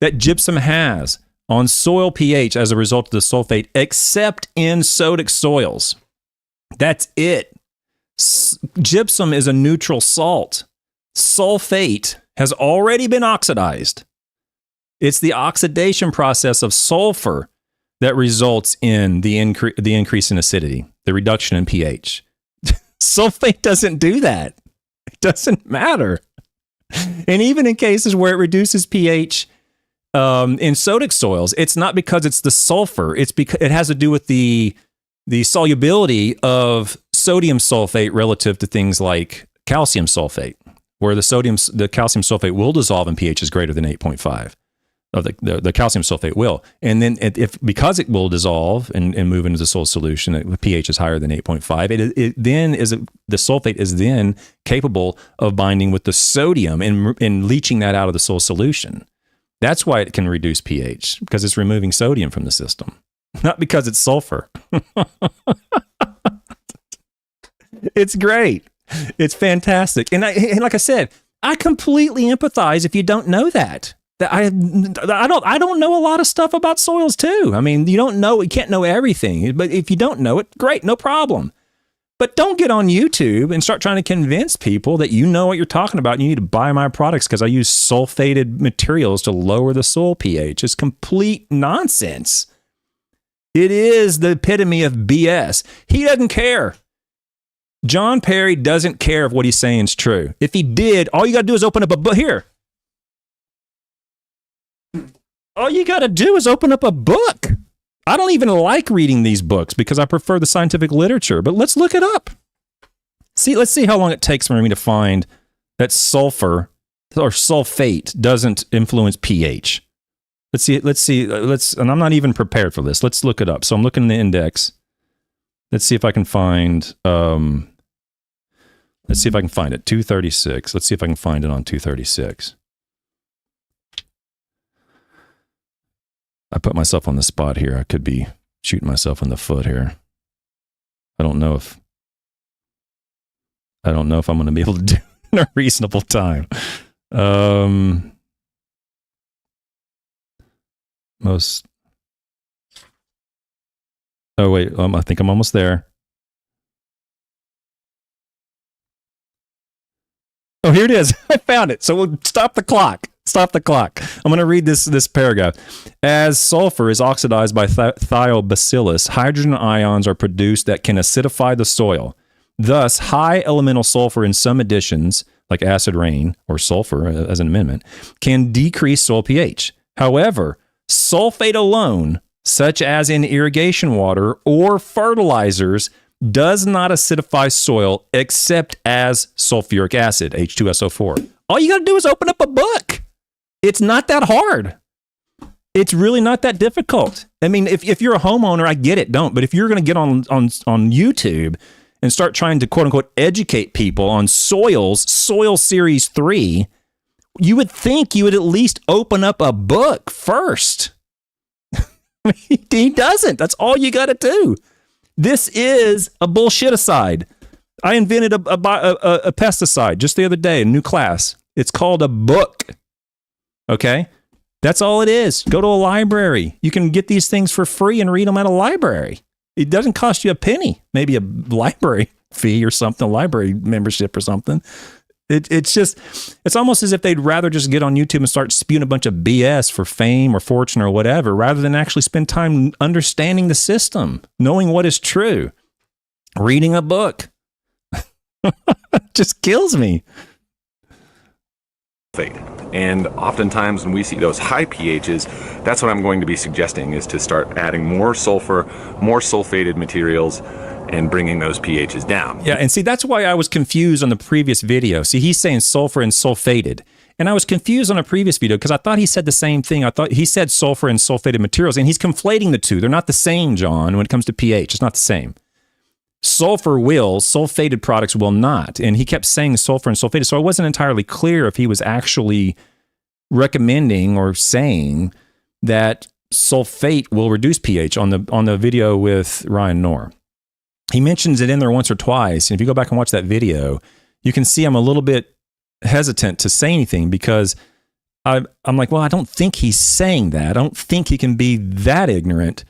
that gypsum has on soil pH as a result of the sulfate, except in sodic soils. That's it. Gypsum is a neutral salt. Sulfate has already been oxidized. It's the oxidation process of sulfur that results in the increase in acidity, the reduction in pH. Sulfate doesn't do that. It doesn't matter. And even in cases where it reduces pH in sodic soils, it's not because it's the sulfur. It's because it has to do with the solubility of sodium sulfate relative to things like calcium sulfate, where the calcium sulfate will dissolve in pH is greater than 8.5. The calcium sulfate will. And then because it will dissolve and move into the soil solution, the pH is higher than 8.5, the sulfate is then capable of binding with the sodium and leaching that out of the soil solution. That's why it can reduce pH, because it's removing sodium from the system, not because it's sulfur. It's great. It's fantastic. And like I said, I completely empathize if you don't know that. I don't know a lot of stuff about soils too. I mean, you can't know everything, but if you don't know it, great, no problem. But don't get on YouTube and start trying to convince people that you know what you're talking about and you need to buy my products because I use sulfated materials to lower the soil pH. It's complete nonsense. It is the epitome of BS. He doesn't care. John Perry doesn't care if what he's saying is true. If he did, all you got to do is open up a book. Here. All you got to do is open up a book. I don't even like reading these books because I prefer the scientific literature, but let's look it up. Let's see how long it takes for me to find that sulfur or sulfate doesn't influence pH. Let's see, and I'm not even prepared for this. Let's look it up. So I'm looking in the index. Let's see if I can find, it. 236. Let's see if I can find it on 236. I put myself on the spot here. I could be shooting myself in the foot here. I don't know if I'm going to be able to do it in a reasonable time. Oh wait, I think I'm almost there. Oh, here it is. I found it. So we'll stop the clock. Stop the clock. I'm going to read this paragraph. As sulfur is oxidized by thiobacillus, hydrogen ions are produced that can acidify the soil. Thus, high elemental sulfur in some additions, like acid rain or sulfur as an amendment, can decrease soil pH. However, sulfate alone, such as in irrigation water or fertilizers, does not acidify soil except as sulfuric acid, H2SO4. All you got to do is open up a book. It's not that hard. It's really not that difficult. I mean, if you're a homeowner, I get it, don't. But if you're going to get on YouTube and start trying to, quote unquote, educate people on Soil Series 3, you would think you would at least open up a book first. He doesn't. That's all you got to do. This is a bullshit-icide. I invented a pesticide just the other day, a new class. It's called a book. Okay? That's all it is. Go to a library. You can get these things for free and read them at a library. It doesn't cost you a penny. Maybe a library fee or something, a library membership or something. It's almost as if they'd rather just get on YouTube and start spewing a bunch of BS for fame or fortune or whatever, rather than actually spend time understanding the system, knowing what is true, reading a book. Just kills me. And oftentimes when we see those high pHs, that's what I'm going to be suggesting, is to start adding more sulfur, more sulfated materials, and bringing those pHs down. Yeah, and see, that's why I was confused on the previous video. See, he's saying sulfur and sulfated. And I was confused on a previous video because I thought he said the same thing. I thought he said sulfur and sulfated materials, and he's conflating the two. They're not the same, John, when it comes to pH. It's not the same. Sulfur will, sulfated products will not. And he kept saying sulfur and sulfated, so I wasn't entirely clear if he was actually recommending or saying that sulfate will reduce pH on the video with Ryan Knorr. He mentions it in there once or twice. And if you go back and watch that video, you can see I'm a little bit hesitant to say anything because I'm like, well, I don't think he's saying that. I don't think he can be that ignorant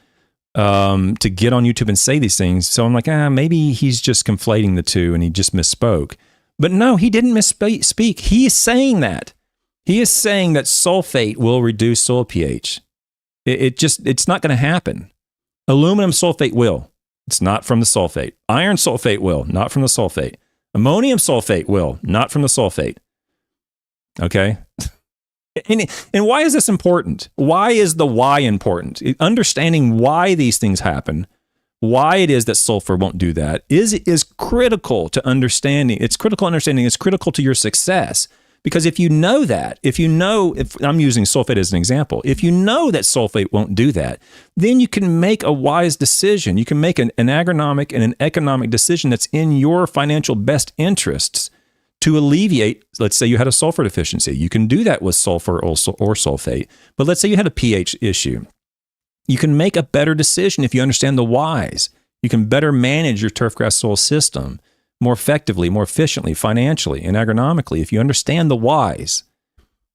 to get on YouTube and say these things. So I'm like, maybe he's just conflating the two and he just misspoke. But no, he didn't misspeak. He is saying that. He is saying that sulfate will reduce soil pH. It's not going to happen. Aluminum sulfate will. It's not from the sulfate. Iron sulfate will, not from the sulfate. Ammonium sulfate will, not from the sulfate. Okay? And why is this important? Why is the why important? Understanding why these things happen, why it is that sulfur won't do that, is critical to understanding. It's critical understanding. It's critical to your success. Because if you know that, if I'm using sulfate as an example, if you know that sulfate won't do that, then you can make a wise decision. You can make an agronomic and an economic decision that's in your financial best interests to alleviate, let's say you had a sulfur deficiency. You can do that with sulfur or sulfate. But let's say you had a pH issue. You can make a better decision if you understand the whys. You can better manage your turfgrass soil system more effectively, more efficiently, financially, and agronomically if you understand the whys.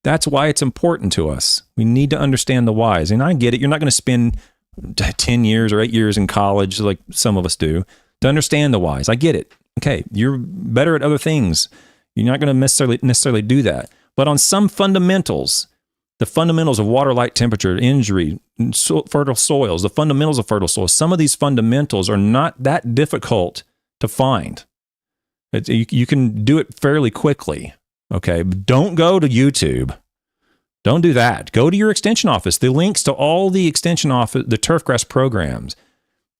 That's why it's important to us. We need to understand the whys. And I get it. You're not going to spend 10 years or 8 years in college like some of us do to understand the whys. I get it. Okay, you're better at other things. You're not going to necessarily do that. But on some fundamentals, the fundamentals of water, light, temperature, injury, fertile soils, the fundamentals of fertile soils, some of these fundamentals are not that difficult to find. You can do it fairly quickly, okay? But don't go to YouTube. Don't do that. Go to your extension office. The links to all the extension office, the turfgrass programs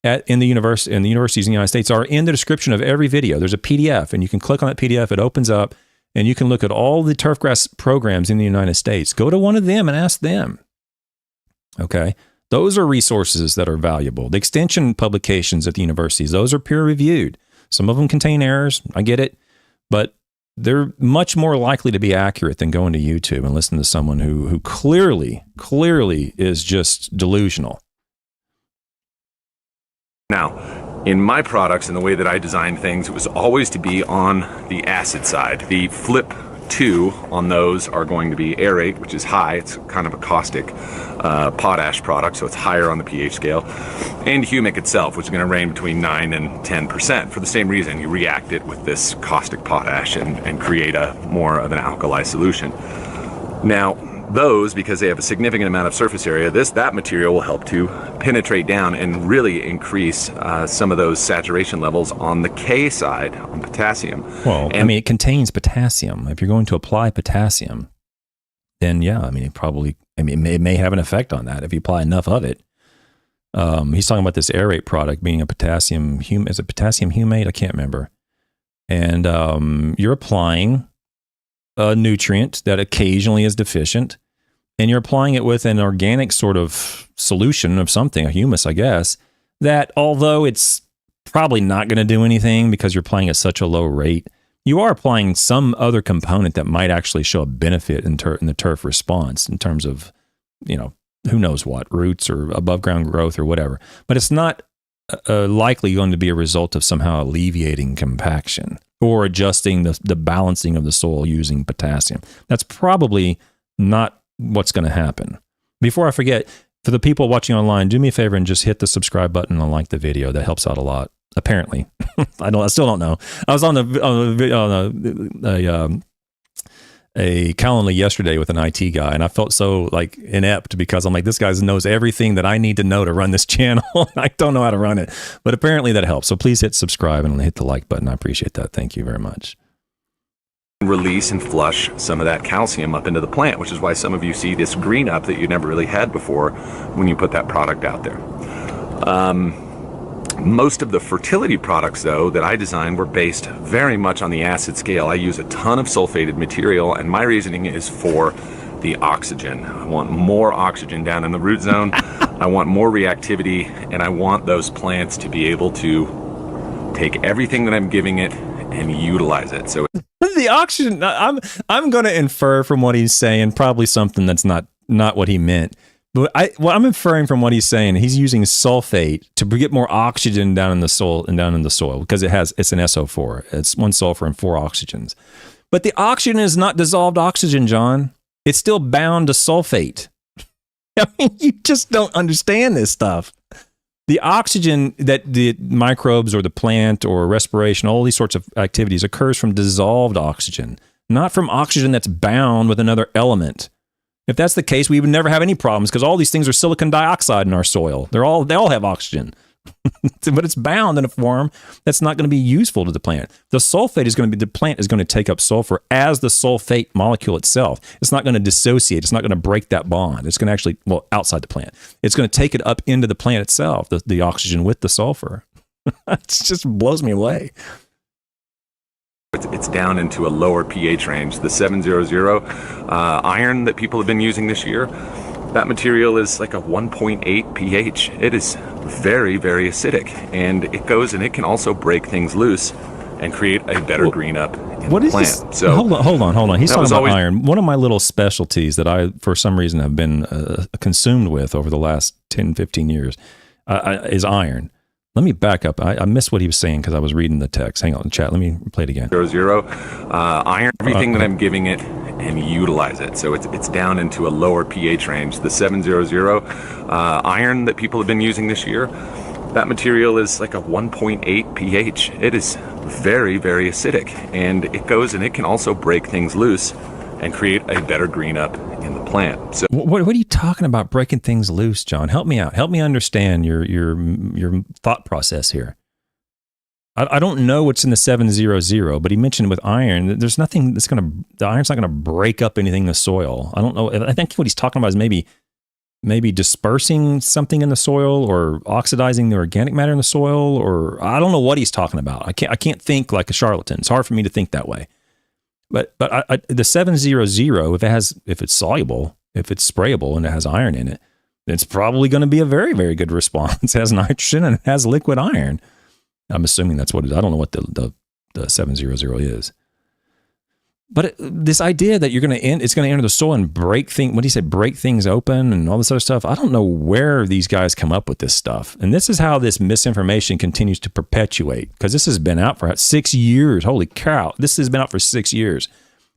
in the universities in the United States are in the description of every video. There's a PDF, and you can click on that PDF. It opens up, and you can look at all the turfgrass programs in the United States. Go to one of them and ask them, okay? Those are resources that are valuable. The extension publications at the universities, those are peer-reviewed. Some of them contain errors. I get it. But they're much more likely to be accurate than going to YouTube and listening to someone who clearly is just delusional. Now, in my products and the way that I design things, it was always to be on the acid side. The flip 2 on those are going to be Aerate, which is high. It's kind of a caustic potash product, so it's higher on the pH scale. And Humic itself, which is going to range between 9 and 10%. For the same reason, you react it with this caustic potash and create more of an alkali solution. Now, those, because they have a significant amount of surface area, that material will help to penetrate down and really increase some of those saturation levels on the K side, on potassium. Well, it contains potassium. If you're going to apply potassium, then yeah, it may have an effect on that if you apply enough of it. He's talking about this Aerate product being a potassium is it potassium humate? I can't remember. And you're applying a nutrient that occasionally is deficient, and you're applying it with an organic sort of solution of something, a humus, I guess, that although it's probably not going to do anything because you're applying at such a low rate, you are applying some other component that might actually show a benefit in the turf response in terms of, who knows what, roots or above ground growth or whatever. But it's not likely going to be a result of somehow alleviating compaction or adjusting the balancing of the soil using potassium. That's probably not what's going to happen. Before I forget, for the people watching online, do me a favor and just hit the subscribe button and like the video. That helps out a lot. Apparently, I still don't know. I was on a Calendly yesterday with an IT guy, and I felt so inept because I'm like, this guy knows everything that I need to know to run this channel. I don't know how to run it, but apparently that helps. So please hit subscribe and hit the like button. I appreciate that. Thank you very much. Release and flush some of that calcium up into the plant, which is why some of you see this green up that you never really had before when you put that product out there. Most of the fertility products, though, that I designed were based very much on the acid scale. I use a ton of sulfated material, and my reasoning is for the oxygen. I want more oxygen down in the root zone. I want more reactivity, and I want those plants to be able to take everything that I'm giving it and utilize it. So the oxygen. I'm going to infer from what he's saying probably something that's not what he meant. But I'm inferring from what he's saying, he's using sulfate to get more oxygen down in the soil because it's an SO4. It's 1 sulfur and 4 oxygens. But the oxygen is not dissolved oxygen, John. It's still bound to sulfate. I mean, you just don't understand this stuff. The oxygen that the microbes or the plant or respiration, all these sorts of activities occurs from dissolved oxygen, not from oxygen that's bound with another element. If that's the case, we would never have any problems because all these things are silicon dioxide in our soil. They all have oxygen, but it's bound in a form that's not going to be useful to the plant. The sulfate the plant is going to take up sulfur as the sulfate molecule itself. It's not going to dissociate. It's not going to break that bond. It's going to actually, outside the plant, it's going to take it up into the plant itself, the oxygen with the sulfur. It just blows me away. It's down into a lower pH range. The 700 iron that people have been using this year, that material is like a 1.8 pH. It is very, very acidic, and it can also break things loose and create a better green up in the plant. This? So hold on. He's talking about iron. One of my little specialties that I, for some reason, have been consumed with over the last 10, 15 years is iron. Let me back up. I missed what he was saying because I was reading the text. Hang on, chat. Let me play it again. 0, iron, everything that I'm giving it, and utilize it. So it's down into a lower pH range. The 700 iron that people have been using this year, that material is like a 1.8 pH. It is very, very acidic, and it can also break things loose and create a better green up in the plant. So what are you talking about breaking things loose, John? Help me out. Help me understand your thought process here. I don't know what's in the 700, but he mentioned with iron, there's nothing the iron's not going to break up anything in the soil. I don't know. I think what he's talking about is maybe dispersing something in the soil or oxidizing the organic matter in the soil, or I don't know what he's talking about. I can't think like a charlatan. It's hard for me to think that way. But the 700, if it's soluble, if it's sprayable and it has iron in it, it's probably going to be a very, very good response. It has nitrogen and it has liquid iron. I'm assuming that's what it is. I don't know what the 700 is. But this idea that it's going to enter the soil and break things, what do you say, break things open and all this other stuff, I don't know where these guys come up with this stuff. And this is how this misinformation continues to perpetuate, because this has been out for 6 years. Holy cow. This has been out for 6 years.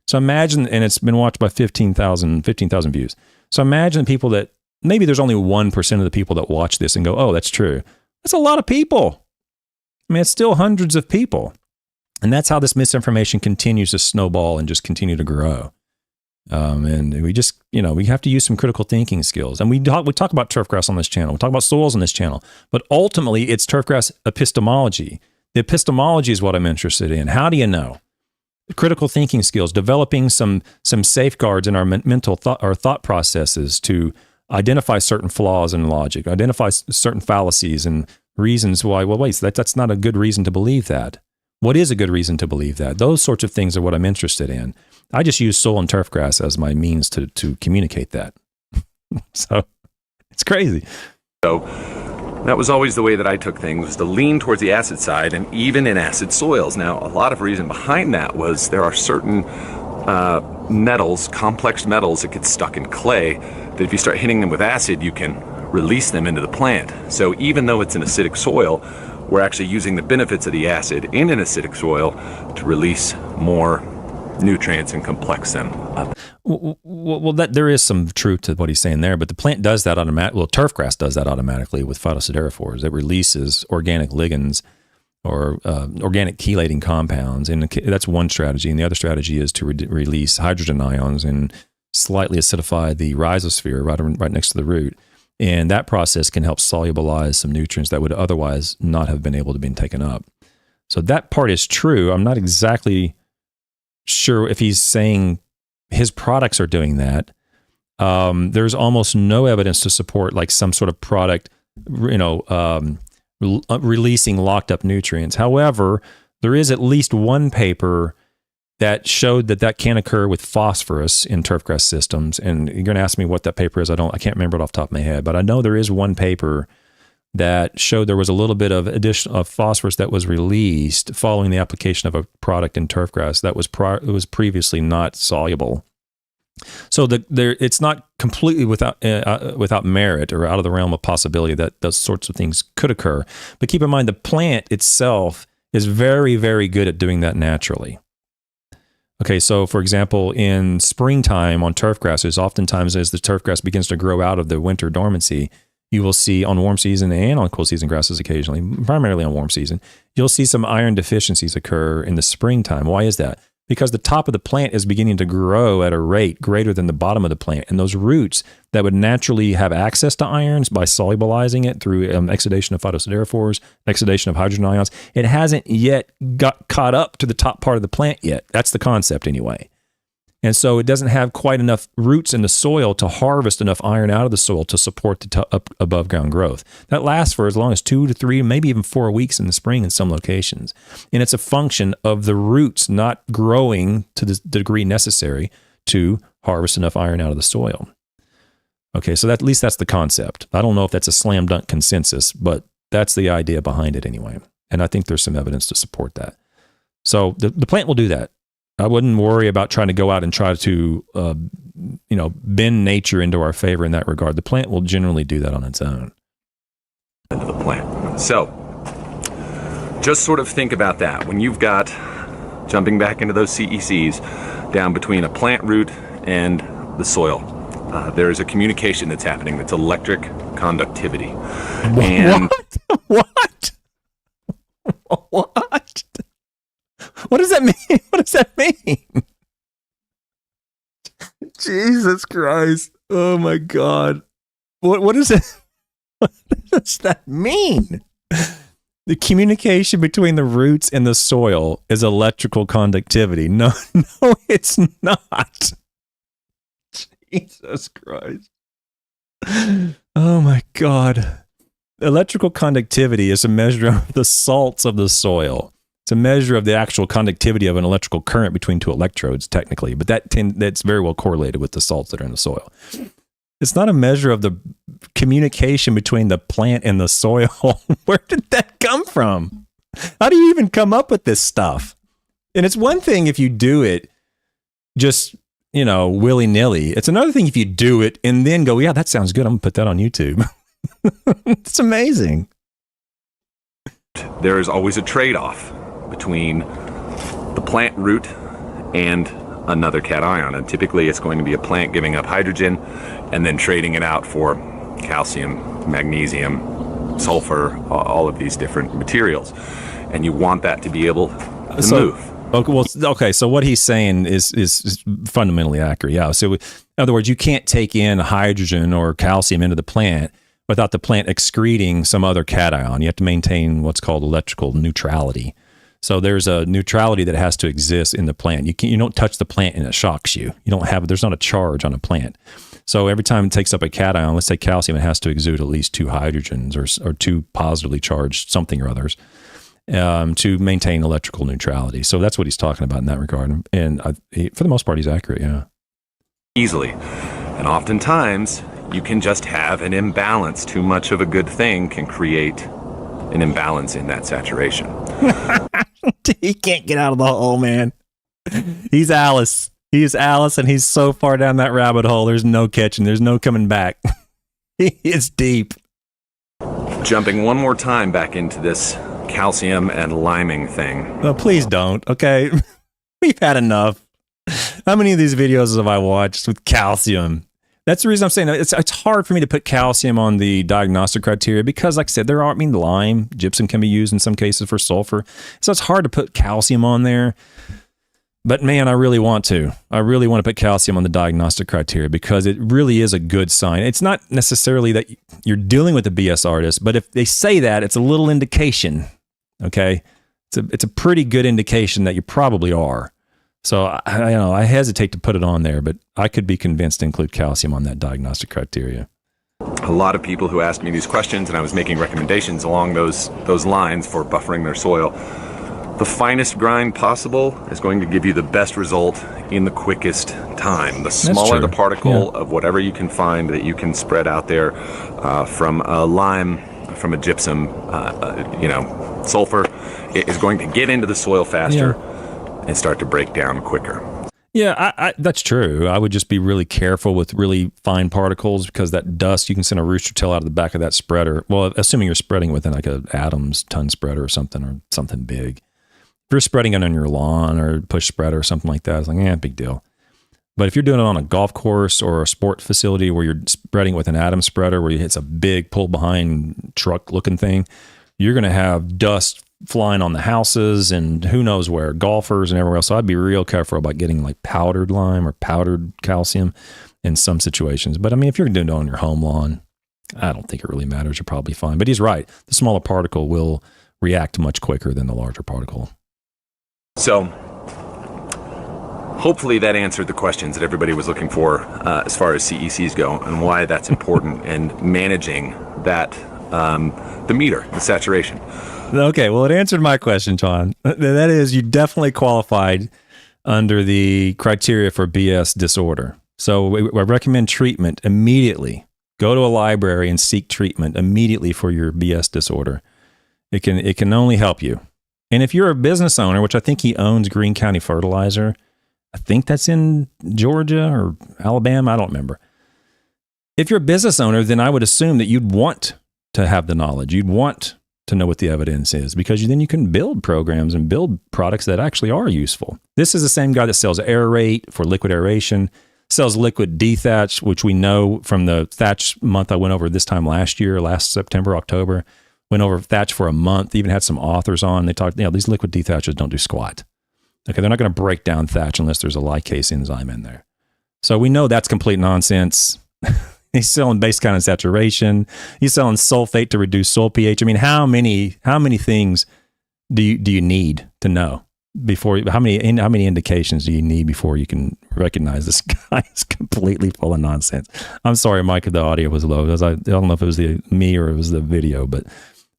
So imagine, and it's been watched by 15,000 views. So imagine people that, maybe there's only 1% of the people that watch this and go, oh, that's true. That's a lot of people. I mean, it's still hundreds of people. And that's how this misinformation continues to snowball and just continue to grow. And we just, we have to use some critical thinking skills. And we talk about turfgrass on this channel. We talk about soils on this channel. But ultimately, it's turfgrass epistemology. The epistemology is what I'm interested in. How do you know? Critical thinking skills, developing some safeguards in our mental thought processes to identify certain flaws in logic, identify certain fallacies and reasons why, that's not a good reason to believe that. What is a good reason to believe that? Those sorts of things are what I'm interested in. I just use soil and turfgrass as my means to communicate that. So it's crazy. So that was always the way that I took things, was to lean towards the acid side, and even in acid soils. Now, a lot of reason behind that was there are certain metals, complex metals that get stuck in clay, that if you start hitting them with acid, you can release them into the plant. So even though it's an acidic soil, we're actually using the benefits of the acid in an acidic soil to release more nutrients and complex them up. Well, there is some truth to what he's saying there, but the plant does that automatically. Well, turfgrass does that automatically with phytosiderophores. It releases organic ligands or organic chelating compounds, and that's one strategy. And the other strategy is to release hydrogen ions and slightly acidify the rhizosphere right next to the root. And that process can help solubilize some nutrients that would otherwise not have been able to be taken up. So that part is true. I'm not exactly sure if he's saying his products are doing that. There's almost no evidence to support like some sort of product, releasing locked up nutrients. However, there is at least one paper that showed that can occur with phosphorus in turfgrass systems. And you're going to ask me what that paper is. I can't remember it off the top of my head, but I know there is one paper that showed there was a little bit of additional phosphorus that was released following the application of a product in turfgrass that was previously not soluble. So it's not completely without merit or out of the realm of possibility that those sorts of things could occur. But keep in mind, the plant itself is very, very good at doing that naturally. Okay, so for example, in springtime on turf grasses, oftentimes as the turf grass begins to grow out of the winter dormancy, you will see on warm season and on cool season grasses occasionally, primarily on warm season, you'll see some iron deficiencies occur in the springtime. Why is that? Because the top of the plant is beginning to grow at a rate greater than the bottom of the plant. And those roots that would naturally have access to irons by solubilizing it through exudation of phytosiderophores, exudation of hydrogen ions, it hasn't yet got caught up to the top part of the plant yet. That's the concept anyway. And so it doesn't have quite enough roots in the soil to harvest enough iron out of the soil to support the above ground growth. That lasts for as long as 2 to 3, maybe even 4 weeks in the spring in some locations. And it's a function of the roots not growing to the degree necessary to harvest enough iron out of the soil. Okay, so at least that's the concept. I don't know if that's a slam dunk consensus, but that's the idea behind it anyway. And I think there's some evidence to support that. So the plant will do that. I wouldn't worry about trying to go out and try to, bend nature into our favor in that regard. The plant will generally do that on its own. Into the plant. So, just sort of think about that. When you've got, jumping back into those CECs, down between a plant root and the soil, there is a communication that's happening that's electric conductivity. And What? What? What does that mean? What does that mean? Jesus Christ. Oh my God. What is it? What does that mean? The communication between the roots and the soil is electrical conductivity. No, it's not. Jesus Christ. Oh my God. Electrical conductivity is a measure of the salts of the soil. It's a measure of the actual conductivity of an electrical current between two electrodes, technically, but that's very well correlated with the salts that are in the soil. It's not a measure of the communication between the plant and the soil. Where did that come from? How do you even come up with this stuff? And it's one thing if you do it just, willy-nilly. It's another thing if you do it and then go, yeah, that sounds good. I'm going to put that on YouTube. It's amazing. There is always a trade-off between the plant root and another cation, and typically it's going to be a plant giving up hydrogen and then trading it out for calcium, magnesium, sulfur, all of these different materials, and you want that to be able to move. Okay, so what he's saying is fundamentally accurate. Yeah. So in other words, you can't take in hydrogen or calcium into the plant without the plant excreting some other cation. You have to maintain what's called electrical neutrality. So there's a neutrality that has to exist in the plant. You don't touch the plant and it shocks you. There's not a charge on a plant. So every time it takes up a cation, let's say calcium, it has to exude at least 2 hydrogens or 2 positively charged something or others to maintain electrical neutrality. So that's what he's talking about in that regard. And for the most part, he's accurate, yeah. Easily. And oftentimes, you can just have an imbalance. Too much of a good thing can create an imbalance in that saturation. He can't get out of the hole, man. He's Alice. He is Alice, and he's so far down that rabbit hole, there's no catching. There's no coming back. It's deep. Jumping one more time back into this calcium and liming thing. No, please don't, okay? We've had enough. How many of these videos have I watched with calcium? That's the reason I'm saying it's hard for me to put calcium on the diagnostic criteria because, like I said, lime, gypsum can be used in some cases for sulfur. So it's hard to put calcium on there. But man, I really want to. I really want to put calcium on the diagnostic criteria because it really is a good sign. It's not necessarily that you're dealing with a BS artist, but if they say that, it's a little indication, okay? It's a pretty good indication that you probably are. So I hesitate to put it on there, but I could be convinced to include calcium on that diagnostic criteria. A lot of people who asked me these questions, and I was making recommendations along those lines for buffering their soil. The finest grind possible is going to give you the best result in the quickest time. The smaller the particle of whatever you can find that you can spread out there, from a lime from a gypsum, sulfur is going to get into the soil faster and start to break down quicker. Yeah, that's true. I would just be really careful with really fine particles, because that dust, you can send a rooster tail out of the back of that spreader. Well, assuming you're spreading within like a Adams ton spreader or something big. If you're spreading it on your lawn or push spreader or something like that, it's like, big deal. But if you're doing it on a golf course or a sport facility where you're spreading with an Adams spreader, where it's a big pull behind truck looking thing, you're going to have dust flying on the houses and who knows where, golfers and everywhere else. So I'd be real careful about getting like powdered lime or powdered calcium in some situations. But I mean, if you're doing it on your home lawn, I don't think it really matters. You're probably fine. But he's right. The smaller particle will react much quicker than the larger particle. So hopefully that answered the questions that everybody was looking for as far as CECs go, and why that's important and managing that, the meter, the saturation. Okay, well, it answered my question, John. That is, you definitely qualified under the criteria for BS disorder. So I recommend treatment immediately. Go to a library and seek treatment immediately for your BS disorder. It can only help you. And if you're a business owner, which I think he owns Greene County Fertilizer, I think that's in Georgia or Alabama, I don't remember. If you're a business owner, then I would assume that you'd want to have the knowledge. You'd want to know what the evidence is, because then you can build programs and build products that actually are useful. This is the same guy that sells Aerate for liquid aeration, sells liquid dethatch, which we know from the thatch month I went over this time last year, last September, October, went over thatch for a month, even had some authors on. They talked, these liquid dethatchers don't do squat. Okay, they're not going to break down thatch unless there's a lipase enzyme in there. So we know that's complete nonsense. He's selling base count and saturation. He's selling sulfate to reduce soil pH. I mean, how many things do you need to know before? How many indications do you need before you can recognize this guy is completely full of nonsense? I'm sorry, Mike, if the audio was low. I don't know if it was me or it was the video, but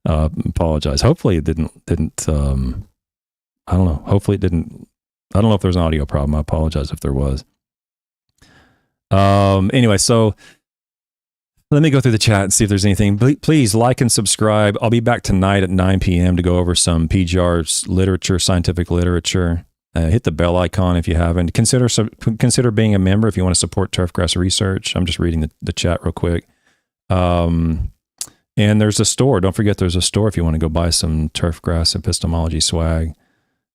apologize. Hopefully it didn't. I don't know. Hopefully it didn't. I don't know if there's an audio problem. I apologize if there was. Anyway, so let me go through the chat and see if there's anything. Please like and subscribe. I'll be back tonight at 9 p.m. to go over some PGR's literature, scientific literature. Hit the bell icon if you haven't. Consider being a member if you want to support Turfgrass research. I'm just reading the chat real quick. And there's a store. Don't forget there's a store if you want to go buy some Turfgrass Epistemology swag.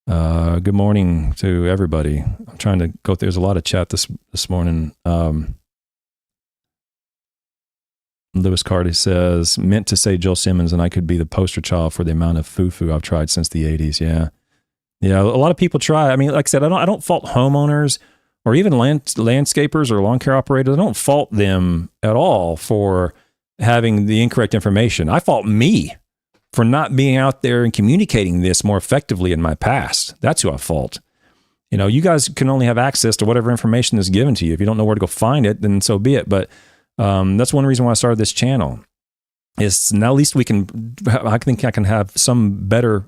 Good morning to everybody. I'm trying to go through. There's a lot of chat this morning. Lewis Carty says, meant to say Joel Simmons, and I could be the poster child for the amount of foo-foo I've tried since the 80s. Yeah. A lot of people try. I mean, like I said, I don't fault homeowners or even landscapers or lawn care operators. I don't fault them at all for having the incorrect information. I fault me for not being out there and communicating this more effectively in my past. That's who I fault. You guys can only have access to whatever information is given to you. If you don't know where to go find it, then so be it. But that's one reason why I started this channel. Is now at least I think I can have some better,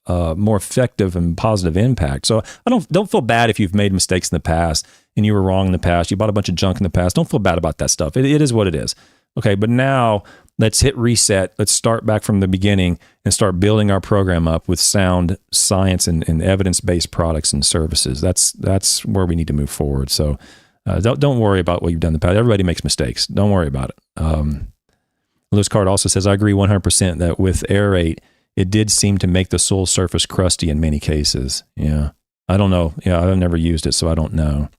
more effective and positive impact. So I don't feel bad if you've made mistakes in the past and you were wrong in the past. You bought a bunch of junk in the past. Don't feel bad about that stuff. It is what it is. Okay, but now let's hit reset. Let's start back from the beginning and start building our program up with sound science and evidence-based products and services. That's where we need to move forward. So don't worry about what you've done in the past. Everybody makes mistakes. Don't worry about it. Lewis Card also says, I agree 100% that with Aerate, it did seem to make the soil surface crusty in many cases. Yeah. I don't know. Yeah, I've never used it, so I don't know.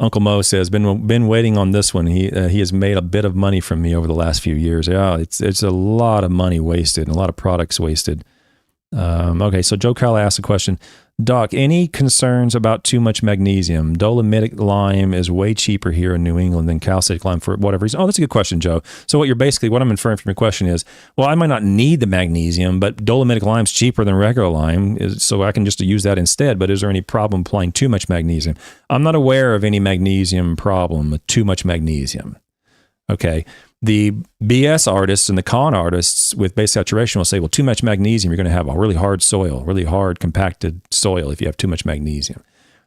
Uncle Mo says, been waiting on this one. He has made a bit of money from me over the last few years. Yeah, it's a lot of money wasted and a lot of products wasted. Okay, so Joe Carl asked a question. Doc, any concerns about too much magnesium? Dolomitic lime is way cheaper here in New England than calcitic lime for whatever reason. Oh, that's a good question, Joe. So what I'm inferring from your question is, well, I might not need the magnesium, but dolomitic lime's cheaper than regular lime, so I can just use that instead. But is there any problem applying too much magnesium? I'm not aware of any magnesium problem with too much magnesium. Okay. The BS artists and the con artists with base saturation will say, well, too much magnesium, you're going to have a really hard soil, really hard compacted soil if you have too much magnesium.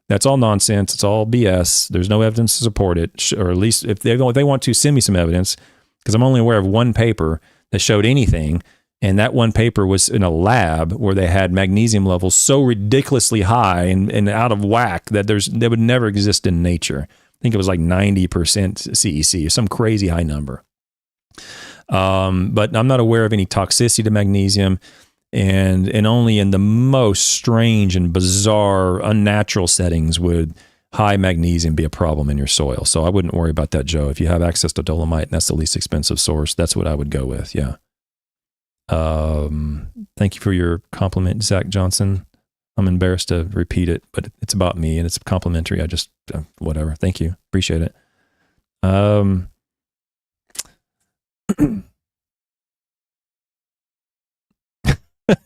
That's all nonsense. It's all BS. There's no evidence to support it, or at least if they want to, send me some evidence. because I'm only aware of one paper that showed anything. And that one paper was in a lab where they had magnesium levels so ridiculously high and out of whack that they would never exist in nature. I think it was like 90% CEC, some crazy high number. But I'm not aware of any toxicity to magnesium, and only in the most strange and bizarre, unnatural settings would high magnesium be a problem in your soil. So I wouldn't worry about that, Joe. If you have access to dolomite and that's the least expensive source, that's what I would go with. Yeah. Thank you for your compliment, Zach Johnson. I'm embarrassed to repeat it, but it's about me and it's complimentary. I just, whatever. Thank you. Appreciate it.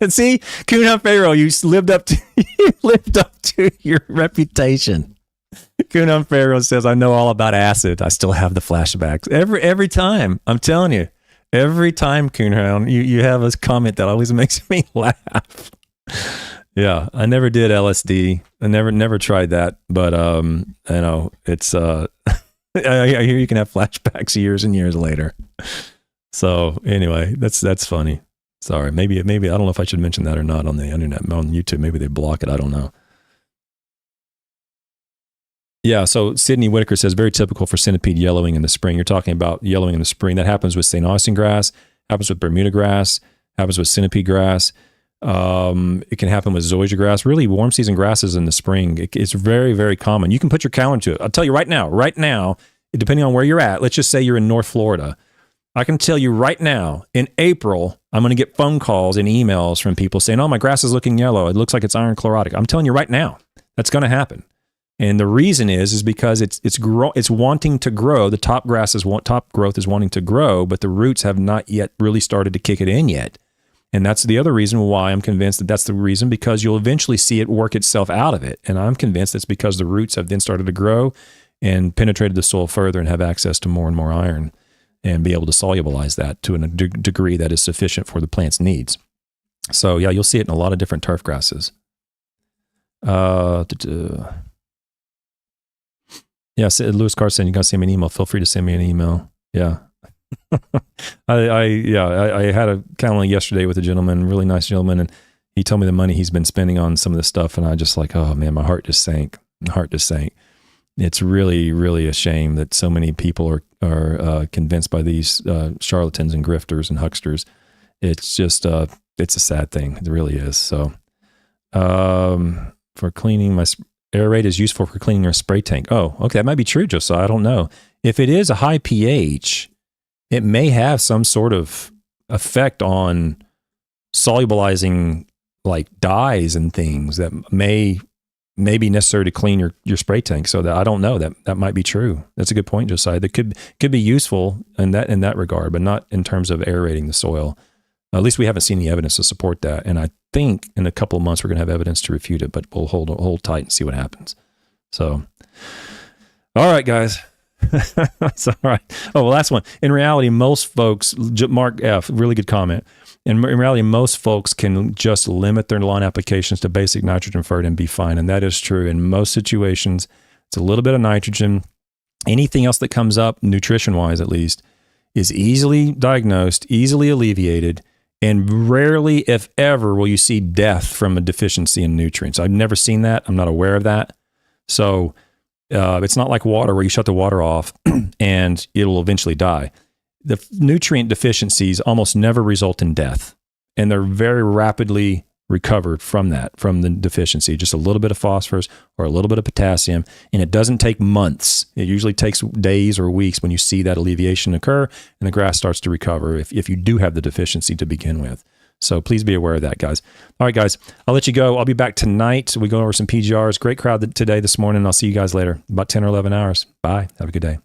See, Kuna Pharaoh, you lived up to your reputation. Kuna Pharaoh says, I know all about acid. I still have the flashbacks every time. I'm telling you. Every time, Coonhound, you have a comment that always makes me laugh. Yeah, I never did LSD. I never tried that, but I know it's I hear you can have flashbacks years and years later. So anyway, that's funny. Sorry, maybe I don't know if I should mention that or not on the internet, on YouTube. Maybe they block it. I don't know. Yeah, so Sydney Whitaker says, very typical for centipede yellowing in the spring. You're talking about yellowing in the spring. That happens with St. Augustine grass, happens with Bermuda grass, happens with centipede grass. It can happen with zoysia grass. Really, warm season grasses in the spring, it's very, very common. You can put your calendar to it. I'll tell you right now, depending on where you're at, let's just say you're in North Florida. I can tell you right now, in April, I'm going to get phone calls and emails from people saying, oh, my grass is looking yellow. It looks like it's iron chlorotic. I'm telling you right now, that's going to happen. And the reason is because it's wanting to grow. The top growth is wanting to grow, but the roots have not yet really started to kick it in yet. And that's the other reason why I'm convinced that that's the reason, because you'll eventually see it work itself out of it. And I'm convinced it's because the roots have then started to grow and penetrated the soil further and have access to more and more iron and be able to solubilize that to a degree that is sufficient for the plant's needs. So yeah, you'll see it in a lot of different turf grasses. Yeah, Lewis Carson, you got to send me an email. Feel free to send me an email. Yeah. I had a calendar yesterday with a gentleman, really nice gentleman, and he told me the money he's been spending on some of this stuff, and I just like, oh man, my heart just sank. It's really, really a shame that so many people are convinced by these charlatans and grifters and hucksters. It's just, it's a sad thing. It really is. So, for cleaning my aerate is useful for cleaning your spray tank. Oh, okay. That might be true, Josiah. I don't know. If it is a high pH, it may have some sort of effect on solubilizing like dyes and things that may be necessary to clean your spray tank. So that I don't know, that might be true. That's a good point, Josiah. That could be useful in that regard, but not in terms of aerating the soil. At least we haven't seen any evidence to support that. And I think in a couple of months we're going to have evidence to refute it, but we'll hold tight and see what happens. So, all right, guys. That's all right. Oh, well, last one. In reality, most folks, Mark F., really good comment. In reality, most folks can just limit their lawn applications to basic nitrogen fert and be fine. And that is true in most situations. It's a little bit of nitrogen. Anything else that comes up, nutrition-wise at least, is easily diagnosed, easily alleviated, and rarely, if ever, will you see death from a deficiency in nutrients. I've never seen that. I'm not aware of that. So it's not like water where you shut the water off and it'll eventually die. The nutrient deficiencies almost never result in death, and they're very rapidly recovered from the deficiency. Just a little bit of phosphorus or a little bit of potassium, and it doesn't take months. It usually takes days or weeks when you see that alleviation occur and the grass starts to recover if you do have the deficiency to begin with. So please be aware of that, guys. All right, guys, I'll let you go. I'll be back tonight. We go over some PGRs. Great crowd today, this morning. I'll see you guys later, about 10 or 11 hours. Bye. Have a good day.